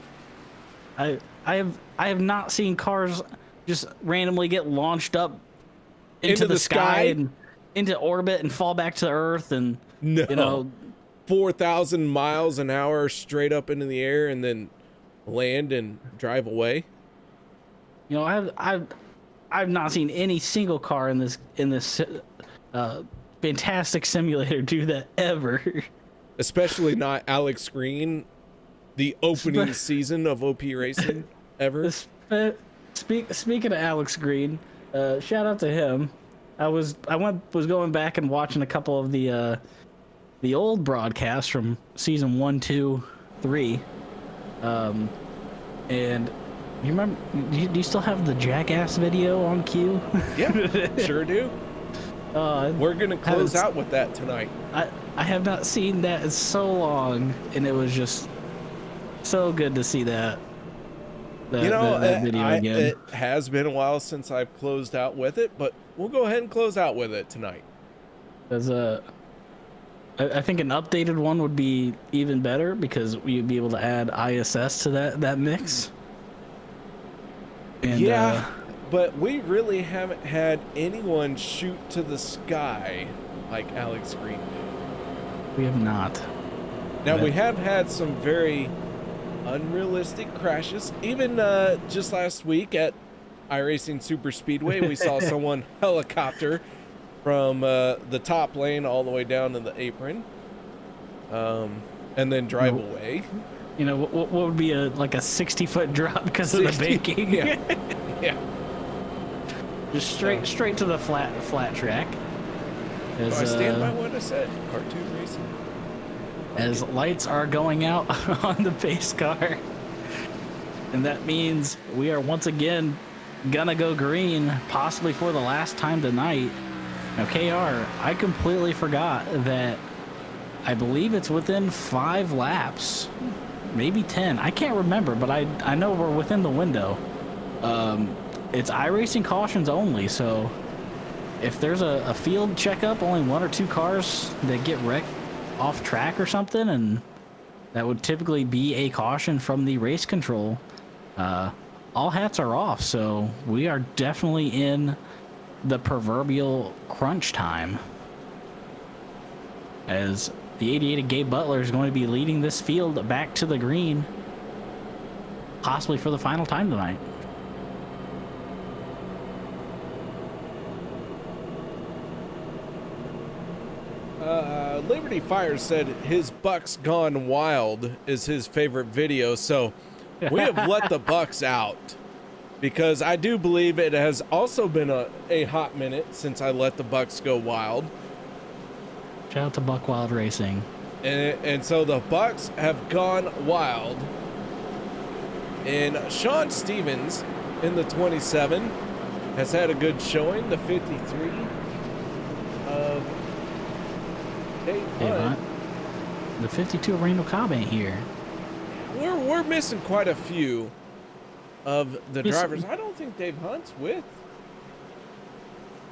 I have not seen cars just randomly get launched up into the sky and into orbit and fall back to Earth and No. you know 4,000 miles an hour straight up into the air and then land and drive away. You know, I've not seen any single car in this fantastic simulator do that ever. Especially not Alex Green, the opening season of OP Racing ever. Speaking of Alex Green, shout out to him. I was going back and watching a couple of the old broadcasts from season 1, 2, 3, and you remember? Do you still have the Jackass video on cue? Yeah, sure do. We're gonna close out with that tonight. I have not seen that in so long, and it was just so good to see that. That video again. It has been a while since I've closed out with it, but we'll go ahead and close out with it tonight. There's I think an updated one would be even better because we'd be able to add ISS to that mix. And, yeah, but we really haven't had anyone shoot to the sky like Alex Green did. We have not. Now, we have had some very unrealistic crashes. Even just last week at iRacing Super Speedway, we saw someone helicopter from the top lane all the way down to the apron, and then drive away. You know, what would be a 60-foot drop because of the baking? Yeah. Yeah. Just straight to the flat track. As, I stand by what I said. Cartoon racing. As lights are going out on the pace car, and that means we are once again gonna go green, possibly for the last time tonight. Now, KR, I completely forgot that I believe it's within 5 laps, maybe 10. I can't remember, but I know we're within the window. It's iRacing cautions only, so if there's a field checkup, only 1 or 2 cars that get wrecked off track or something, and that would typically be a caution from the race control, all hats are off. So we are definitely in the proverbial crunch time, as the 88 Gabe Butler is going to be leading this field back to the green, possibly for the final time tonight. Liberty Fire said his Bucks Gone Wild is his favorite video, so we have let the Bucks out, because I do believe it has also been a hot minute since I let the Bucks go wild. Shout out to Buck Wild Racing. And so the Bucks have gone wild, and Sean Stevens in the 27 has had a good showing. The 53 of Dave Hunt. The 52 of Randall Cobb ain't here. We're missing quite a few of the drivers. I don't think Dave Hunt's with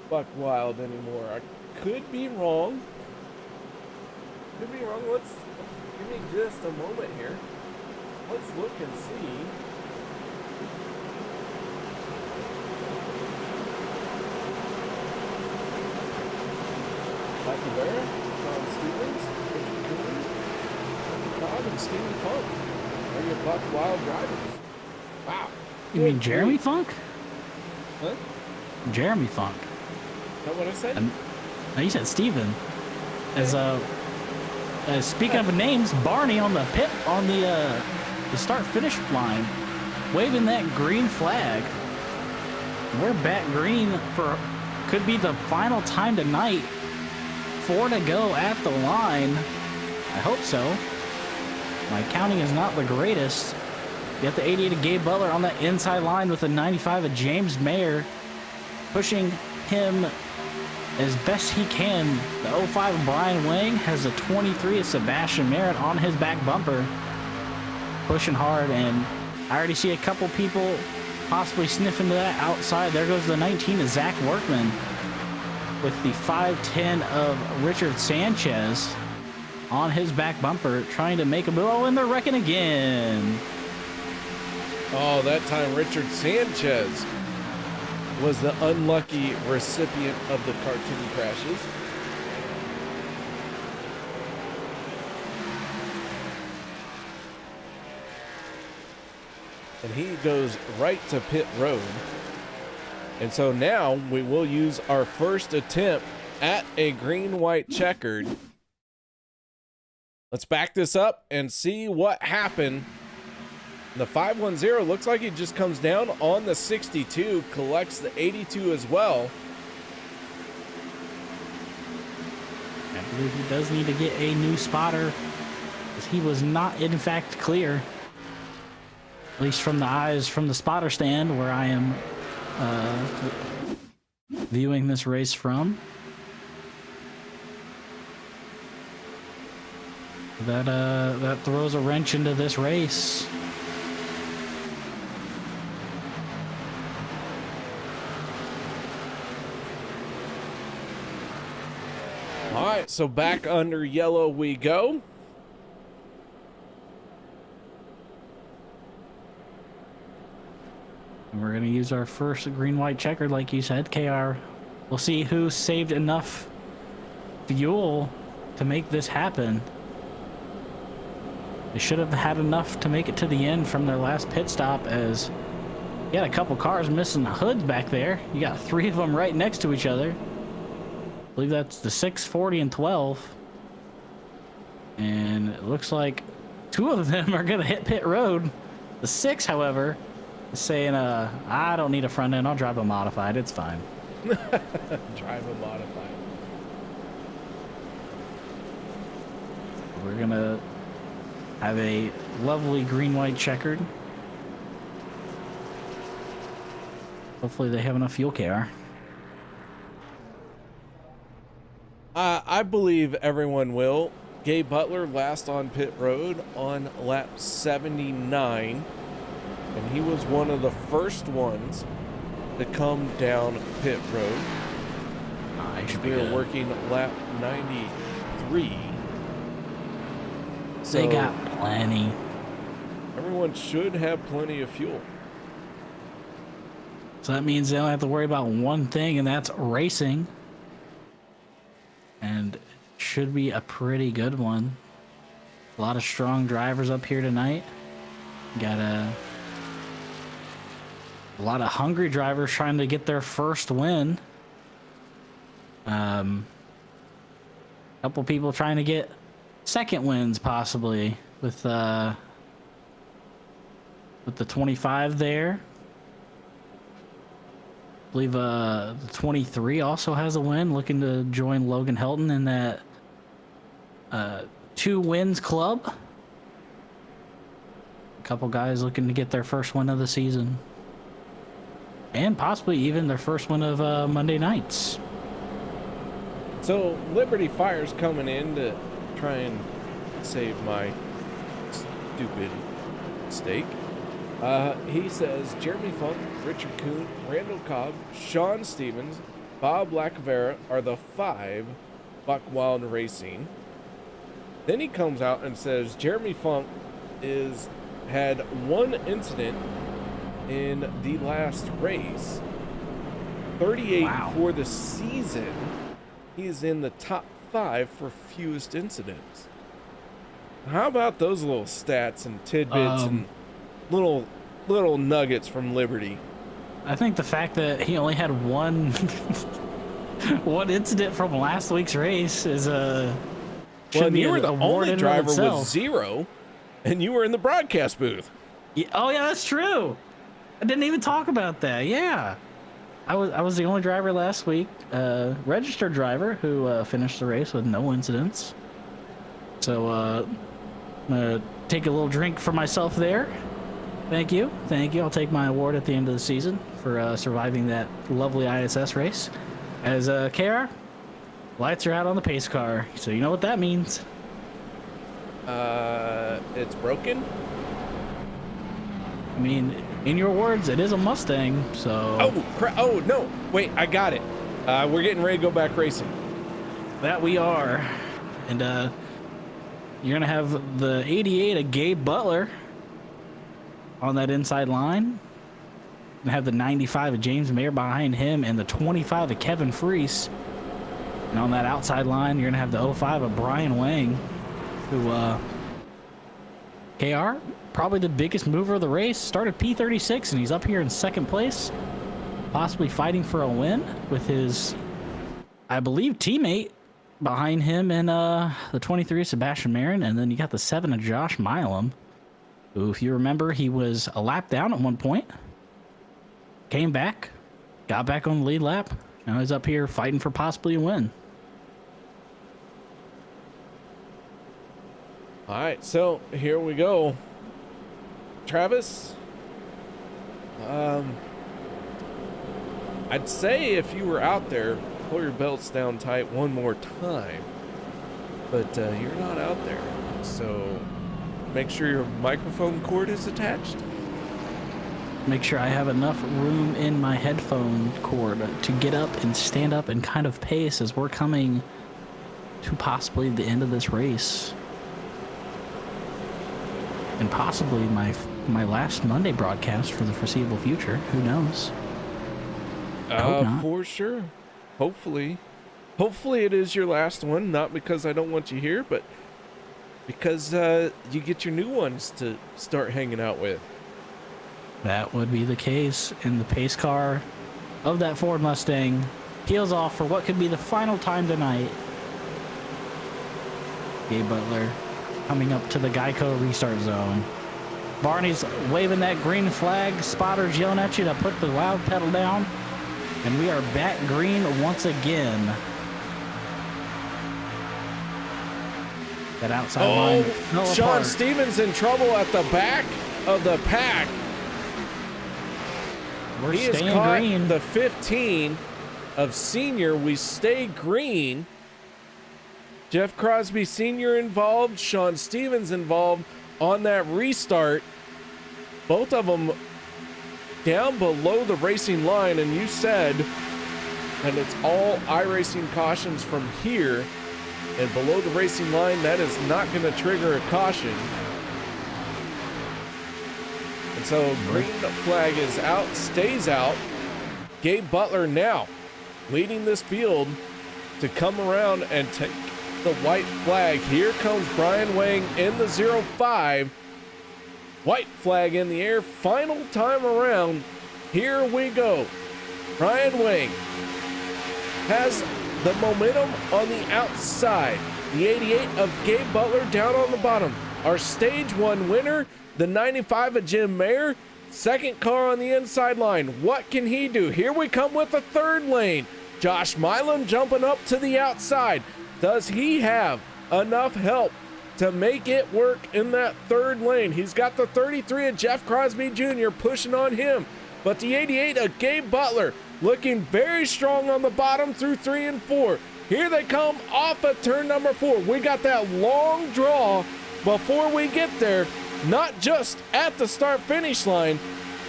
Buck Wild anymore. I could be wrong. Could be wrong. Let's give me just a moment here. Let's look and see. Mike Rivera, Sean Stevens, Richard Cooley, Cobb, and Stephen Funk are your Buck Wild drivers. Wow. You mean Jeremy Funk? Huh? Jeremy Funk. Is that what I said? No, you said Steven. As speaking of names, Barney on the pit on the start-finish line, waving that green flag. We're back green for could be the final time tonight. 4 to go at the line. I hope so. My counting is not the greatest. You got the 88 of Gabe Butler on that inside line with the 95 of James Mayer, pushing him as best he can. The 05 of Brian Wang has the 23 of Sebastian Merritt on his back bumper, pushing hard. And I already see a couple people possibly sniff into that outside. There goes the 19 of Zach Workman with the 510 of Richard Sanchez on his back bumper, trying to make a move. Oh, and they're wrecking again. Oh, that time Richard Sanchez was the unlucky recipient of the cartoon crashes. And he goes right to pit road. And so now we will use our first attempt at a green-white checkered. Let's back this up and see what happened. The 510 looks like it just comes down on the 62, collects the 82 as well. I believe he does need to get a new spotter, as he was not in fact clear. At least from the eyes from the spotter stand where I am viewing this race from. That throws a wrench into this race. All right, so back under yellow we go. And we're going to use our first green-white checkered, like you said, KR. We'll see who saved enough fuel to make this happen. They should have had enough to make it to the end from their last pit stop, as you had a couple cars missing the hoods back there. You got 3 of them right next to each other. I believe that's the 6, 40, and 12. And it looks like 2 of them are going to hit pit road. The 6, however, is saying, I don't need a front end. I'll drive a modified. It's fine. Drive a modified. We're going to have a lovely green-white checkered. Hopefully they have enough fuel, KR. I believe everyone will. Gabe Butler last on pit road on lap 79. And he was one of the first ones to come down pit road. We are working lap 93. So they got plenty. Everyone should have plenty of fuel. So that means they don't have to worry about one thing, and that's racing. And should be a pretty good one. A lot of strong drivers up here tonight. Got a lot of hungry drivers trying to get their first win. Couple people trying to get second wins possibly with the 25 there. I believe the 23 also has a win, looking to join Logan Helton in that 2 wins club. A couple guys looking to get their first win of the season, and possibly even their first win of Monday nights. So Liberty Fire's coming in to try and save my stupid mistake. He says Jeremy Funk, Richard Kuhn, Randall Cobb, Sean Stevens, Bob Lacavera are the 5 Buck Wild Racing. Then he comes out and says Jeremy Funk had 1 incident in the last race, 38 for the season. He's in the top 5 for fewest incidents. How about those little stats and tidbits and little nuggets from Liberty? I think the fact that he only had one incident from last week's race is well, you were the only driver with 0, and you were in the broadcast booth. Yeah, oh yeah, that's true. I didn't even talk about that. Yeah, I was the only driver last week, registered driver, who finished the race with no incidents. So I'm gonna take a little drink for myself there. Thank you. I'll take my award at the end of the season for surviving that lovely ISS race. As KR, lights are out on the pace car, so you know what that means. It's broken. I mean, in your words, it is a Mustang. So. Oh no! Wait, I got it. We're getting ready to go back racing. That we are, and you're gonna have the 88 of Gabe Butler on that inside line. And have the 95 of James Mayer behind him, and the 25 of Kevin Freese. And on that outside line, you're gonna have the 05 of Brian Wang, who KR, probably the biggest mover of the race, started P36, and he's up here in second place, possibly fighting for a win with his, I believe, teammate behind him, and the 23 of Sebastian Marin, and then you got the 7 of Josh Milam, who, if you remember, he was a lap down at one point, came back, got back on the lead lap. Now he's up here fighting for possibly a win. All right, so here we go. Travis, I'd say if you were out there, pull your belts down tight one more time, but you're not out there, so make sure your microphone cord is attached. Make sure I have enough room in my headphone cord to get up and stand up and kind of pace as we're coming to possibly the end of this race. And possibly my last Monday broadcast for the foreseeable future. Who knows? I hope not. For sure. Hopefully it is your last one, not because I don't want you here, but because you get your new ones to start hanging out with. That would be the case, and the pace car of that Ford Mustang peels off for what could be the final time tonight. Gabe Butler coming up to the Geico restart zone. Barney's waving that green flag. Spotters yelling at you to put the loud pedal down. And we are back green once again. That outside line fell Sean apart. Stevens in trouble at the back of the pack. We're He has staying caught green. the 15 of Senior. We stay green. Jeff Crosby Sr. involved, Sean Stevens involved on that restart. Both of them down below the racing line, and you said that it's all iRacing cautions from here, and below the racing line, that is not going to trigger a caution. And so green flag is out, stays out. Gabe Butler now leading this field to come around and take the white flag. Here comes Brian Wang in the 05. White flag in the air, final time around. Here we go. Brian Wang has the momentum on the outside. The 88 of Gabe Butler down on the bottom. Our stage one winner, the 95 of Jim Mayer. Second car on the inside line. What can he do? Here we come with the third lane. Josh Milam jumping up to the outside. Does he have enough help to make it work in that third lane? He's got the 33 of Jeff Crosby Jr. pushing on him, but the 88 of Gabe Butler looking very strong on the bottom through 3 and 4. Here they come off of turn number 4. We got that long draw before we get there, not just at the start-finish line,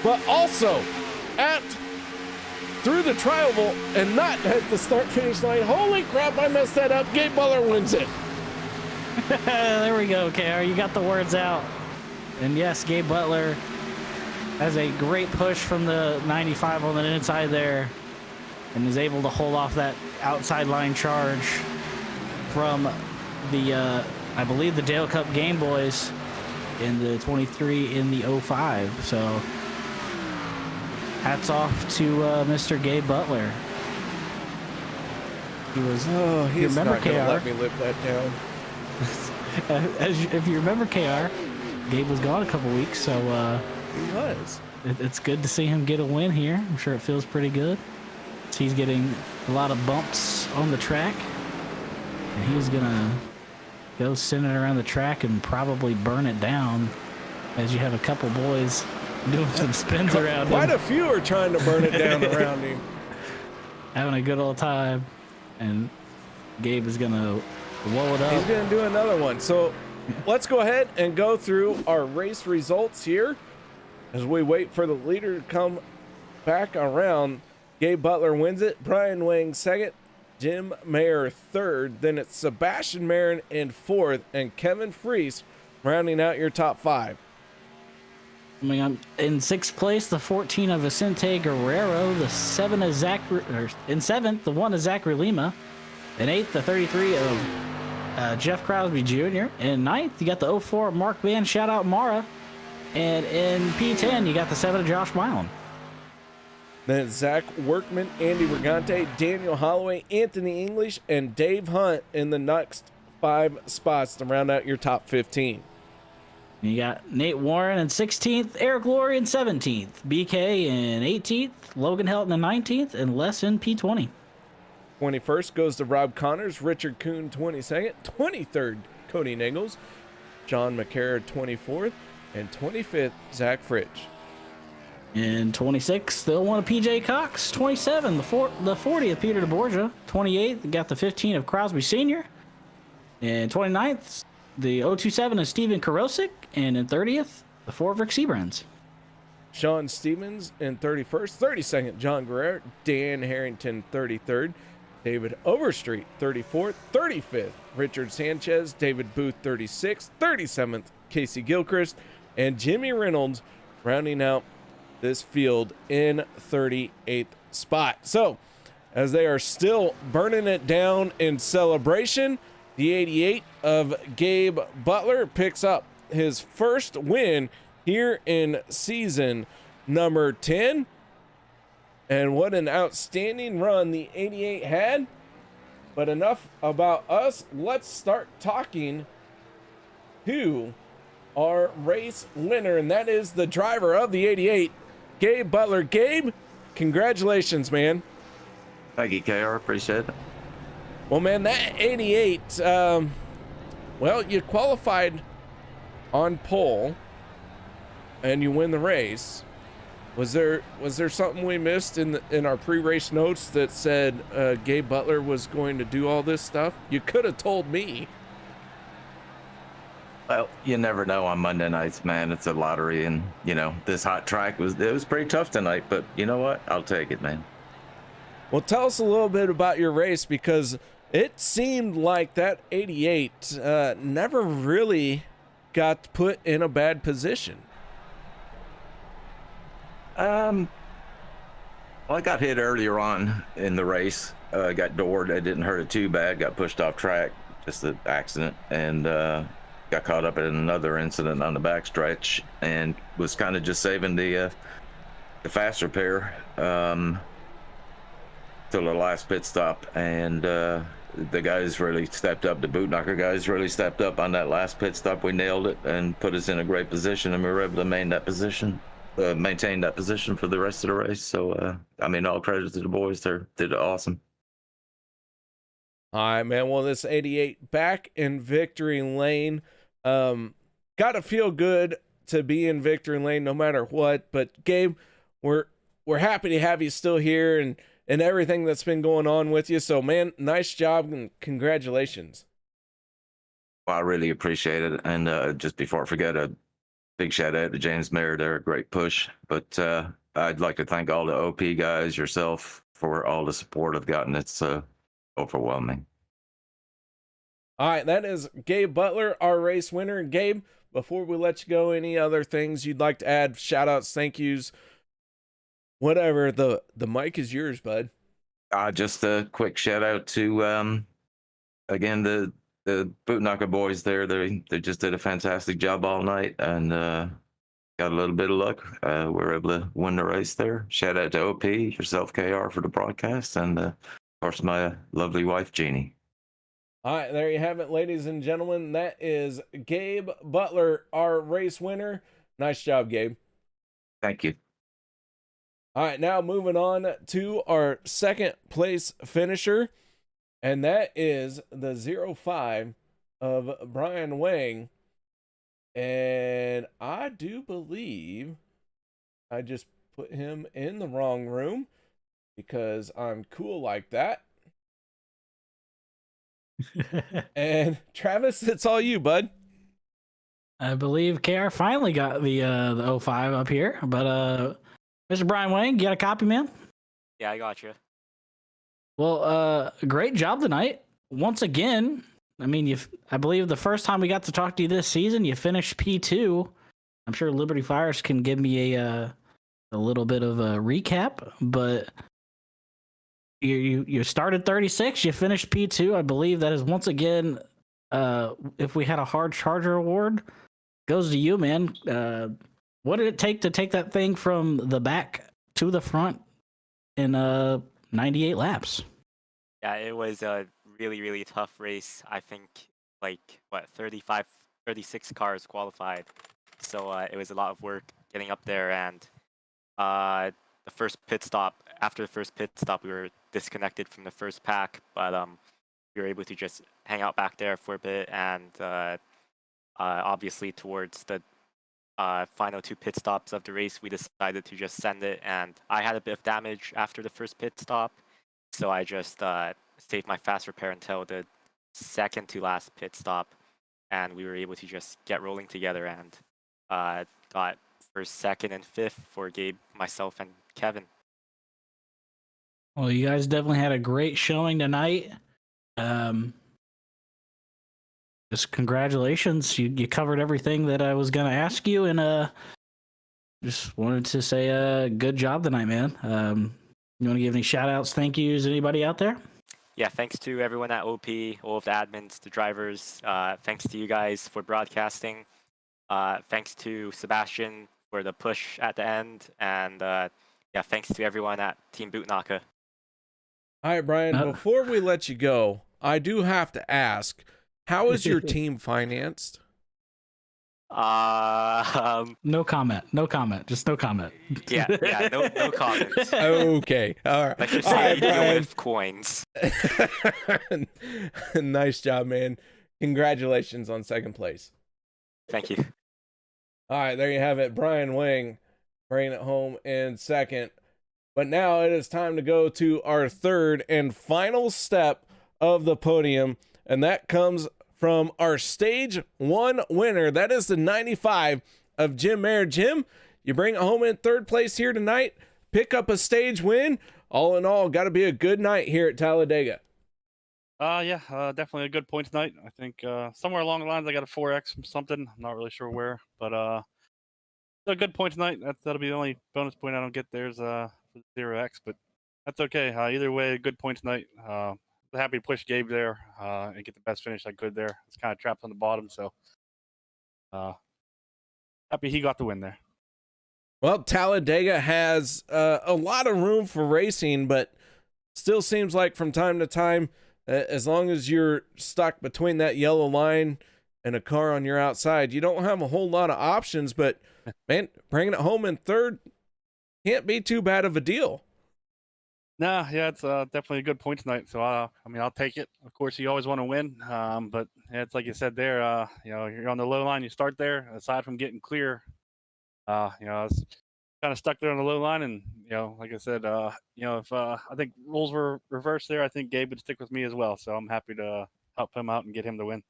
but also through the tri-oval and not at the start-finish line. Holy crap, I messed that up. Gabe Butler wins it. There we go, KR. You got the words out. And yes, Gabe Butler has a great push from the 95 on the inside there and is able to hold off that outside line charge from the, I believe, the Dale Cup Game Boys in the 23 in the 05. So hats off to Mr. Gabe Butler. He was, He's remember, not going to KR? let me live that down. If you remember KR, Gabe was gone a couple weeks, so He was. it's good to see him get a win here. I'm sure it feels pretty good. So he's getting a lot of bumps on the track, and he's gonna go send it around the track and probably burn it down, as you have a couple boys doing some spins around Quite him, a few are trying to burn it down around him. having a good old time, and Gabe is gonna blow it up. He's going to do another one. So let's go ahead and go through our race results here. As we wait for the leader to come back around, Gabe Butler wins it, Brian Wang second, Jim Mayer third, then it's Sebastian Marin in fourth, and Kevin Freese rounding out your top 5. Coming up in 6th place, the 14 of Vicente Guerrero, the 7 of in 7th, the 1 of Zachary Lima, in 8th, the 33 of Jeff Crosby Jr., in 9th, you got the 04 of Mark Van, shout out Mara, and in P10, you got the 7 of Josh Milan. Then it's Zach Workman, Andy Brigante, Daniel Holloway, Anthony English, and Dave Hunt in the next 5 spots to round out your top 15. You got Nate Warren in 16th, Eric Laurie in 17th, BK in 18th, Logan Helton in 19th, and Les in P20. 21st goes to Rob Connors, Richard Kuhn 22nd, 23rd Cody Nichols, John McCarra 24th, and 25th Zach Fritsch. In 26th, the 01 of PJ Cox, 27, the 40 of Peter DeBorgia, 28th, got the 15 of Crosby Sr., and 29th, the 027 of Steven Karosik, and in 30th, the 4 of Rick Seabrands. Sean Stevens in 31st, 32nd John Guerrero, Dan Harrington 33rd, David Overstreet 34th, 35th Richard Sanchez, David Booth 36th, 37th Casey Gilchrist, and Jimmy Reynolds rounding out this field in 38th spot. So as they are still burning it down in celebration, the 88 of Gabe Butler picks up his first win here in season number 10. And what an outstanding run the 88 had. But enough about us. Let's start talking to our race winner, and that is the driver of the 88, Gabe Butler. Gabe, congratulations, man. Thank you, KR. Appreciate it. Well, man, that 88, well, you qualified on pole and you win the race. Was there something we missed in our pre-race notes that said Gabe Butler was going to do all this stuff? You could have told me. Well, you never know on Monday nights, man. It's a lottery, and this hot track was pretty tough tonight. But you know what? I'll take it, man. Well, tell us a little bit about your race, because it seemed like that 88 never really got put in a bad position. Well, I got hit earlier on in the race. Got doored. I didn't hurt it too bad. Got pushed off track, just an accident, and got caught up in another incident on the backstretch, and was kind of just saving the faster pair till the last pit stop. And the guys really stepped up. The boot knocker guys really stepped up on that last pit stop. We nailed it and put us in a great position, and we were able to maintain that position for the rest of the race. So, all credit to the boys. They did awesome. All right, man. Well, this 88 back in victory lane. Got to feel good to be in victory lane no matter what. But Gabe, we're happy to have you still here and everything that's been going on with you. So, man, nice job and congratulations. Well, I really appreciate it. And just before I forget, a big shout out to James Mayer. They're a great push. But I'd like to thank all the OP guys, yourself, for all the support I've gotten. It's overwhelming. All right, that is Gabe Butler, our race winner. Gabe, before we let you go, any other things you'd like to add? Shout outs, thank yous, whatever. The mic is yours, bud. Just a quick shout out to again the boot knocker boys there. They just did a fantastic job all night, and got a little bit of luck. We were able to win the race there. Shout out to OP, yourself, KR, for the broadcast, and of course my lovely wife Jeannie. All right, there you have it, ladies and gentlemen. That is Gabe Butler, our race winner. Nice job, Gabe. Thank you. All right, now moving on to our second place finisher, and that is the 05 of Brian Wang. And I do believe I just put him in the wrong room because I'm cool like that. And Travis, it's all you, bud. I believe KR finally got the 05 up here, but Mr. Brian Wayne, you got a copy, man? Yeah, I got you. Well, great job tonight. Once again, I mean, I believe the first time we got to talk to you this season, you finished P2. I'm sure Liberty Fires can give me a little bit of a recap, but you started 36, you finished P2. I believe that is once again, if we had a hard charger award, goes to you, man. What did it take to take that thing from the back to the front in 98 laps? Yeah, it was a really, really tough race. I think 36 cars qualified. So it was a lot of work getting up there, and after the first pit stop, we were disconnected from the first pack, but we were able to just hang out back there for a bit, and obviously towards the final 2 pit stops of the race, we decided to just send it, and I had a bit of damage after the first pit stop, so I just saved my fast repair until the second to last pit stop, and we were able to just get rolling together, and got first, second, and fifth for Gabe, myself, and Kevin. Well, you guys definitely had a great showing tonight. Just congratulations. You covered everything that I was going to ask you, and just wanted to say good job tonight, man. You want to give any shout outs, thank yous, anybody out there? Yeah, thanks to everyone at OP, all of the admins, the drivers. Thanks to you guys for broadcasting. Thanks to Sebastian for the push at the end, and yeah, thanks to everyone at Team Bootnaka. All right, Brian, before we let you go, I do have to ask, how is your team financed? No comment. No comment. Just no comment. Yeah, no comments. Okay, all right. Let's just say deal with coins. Nice job, man. Congratulations on second place. Thank you. All right, there you have it. Brian Wing bringing it home in second. But now it is time to go to our third and final step of the podium, and that comes from our stage 1 winner. That is the 95 of Jim Mayer. Jim, you bring it home in third place here tonight. Pick up a stage win. All in all, got to be a good night here at Talladega. Yeah, definitely a good point tonight. I think somewhere along the lines I got a 4X from something. I'm not really sure where, but a good point tonight. That'll be the only bonus point I don't get. There's 0X, but that's okay. Either way, a good point tonight. Happy to push Gabe there and get the best finish I could there. It's kind of trapped on the bottom, so happy he got the win there. Well, Talladega has a lot of room for racing, but still seems like from time to time, as long as you're stuck between that yellow line and a car on your outside, you don't have a whole lot of options. But man, bringing it home in third can't be too bad of a deal. Nah, yeah, it's definitely a good point tonight. So I mean, I'll take it. Of course, you always want to win, but yeah, it's like you said there. You're on the low line. You start there. Aside from getting clear, I was kind of stuck there on the low line, and like I said, if I think roles were reversed there, I think Gabe would stick with me as well. So I'm happy to help him out and get him the win.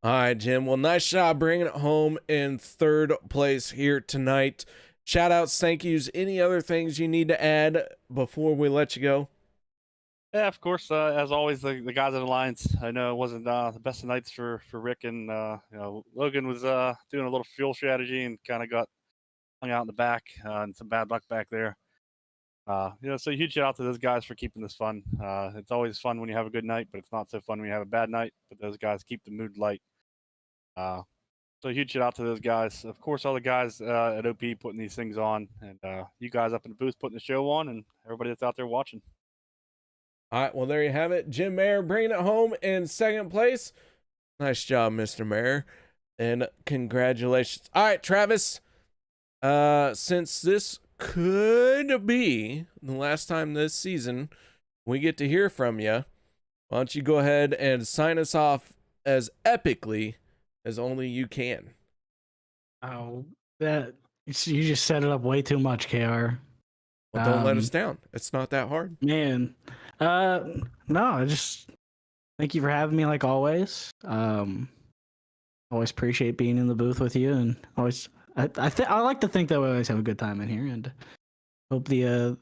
All right, Jim. Well, nice job bringing it home in third place here tonight. Shout outs, thank yous, any other things you need to add before we let you go? Yeah, of course. As always, the guys in the lines. I know it wasn't the best of nights for Rick, and Logan was doing a little fuel strategy and kind of got hung out in the back and some bad luck back there. So huge shout out to those guys for keeping this fun. It's always fun when you have a good night, but it's not so fun when you have a bad night. But those guys keep the mood light. So huge shout out to those guys. Of course, all the guys at OP putting these things on, and you guys up in the booth putting the show on, and everybody that's out there watching. All right, well, there you have it. Jim Mayer bringing it home in second place. Nice job, Mr. Mayer, and congratulations. All right, Travis, since this could be the last time this season we get to hear from you, why don't you go ahead and sign us off as epically as only you can. Oh, you just set it up way too much, KR. Well, don't let us down. It's not that hard. Man. No, just thank you for having me like always. always appreciate being in the booth with you, and always I like to think that we always have a good time in here, and hope the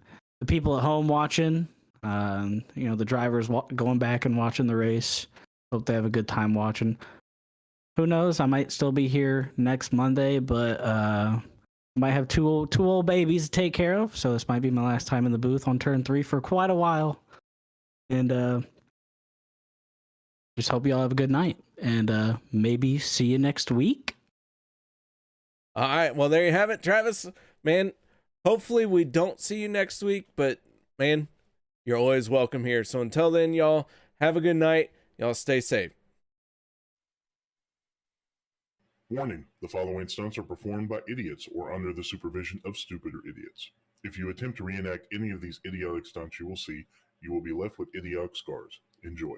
people at home watching, the drivers going back and watching the race, hope they have a good time watching. Who knows? I might still be here next Monday, but might have two old babies to take care of, so this might be my last time in the booth on turn 3 for quite a while. And just hope you all have a good night, and maybe see you next week. All right, well, there you have it, Travis. Man, hopefully we don't see you next week, but man, you're always welcome here. So until then, y'all, have a good night. Y'all stay safe. Warning, the following stunts are performed by idiots or under the supervision of stupider idiots. If you attempt to reenact any of these idiotic stunts you will see, you will be left with idiotic scars. Enjoy.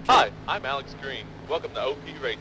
Hi, I'm Alex Green. Welcome to OP Racing.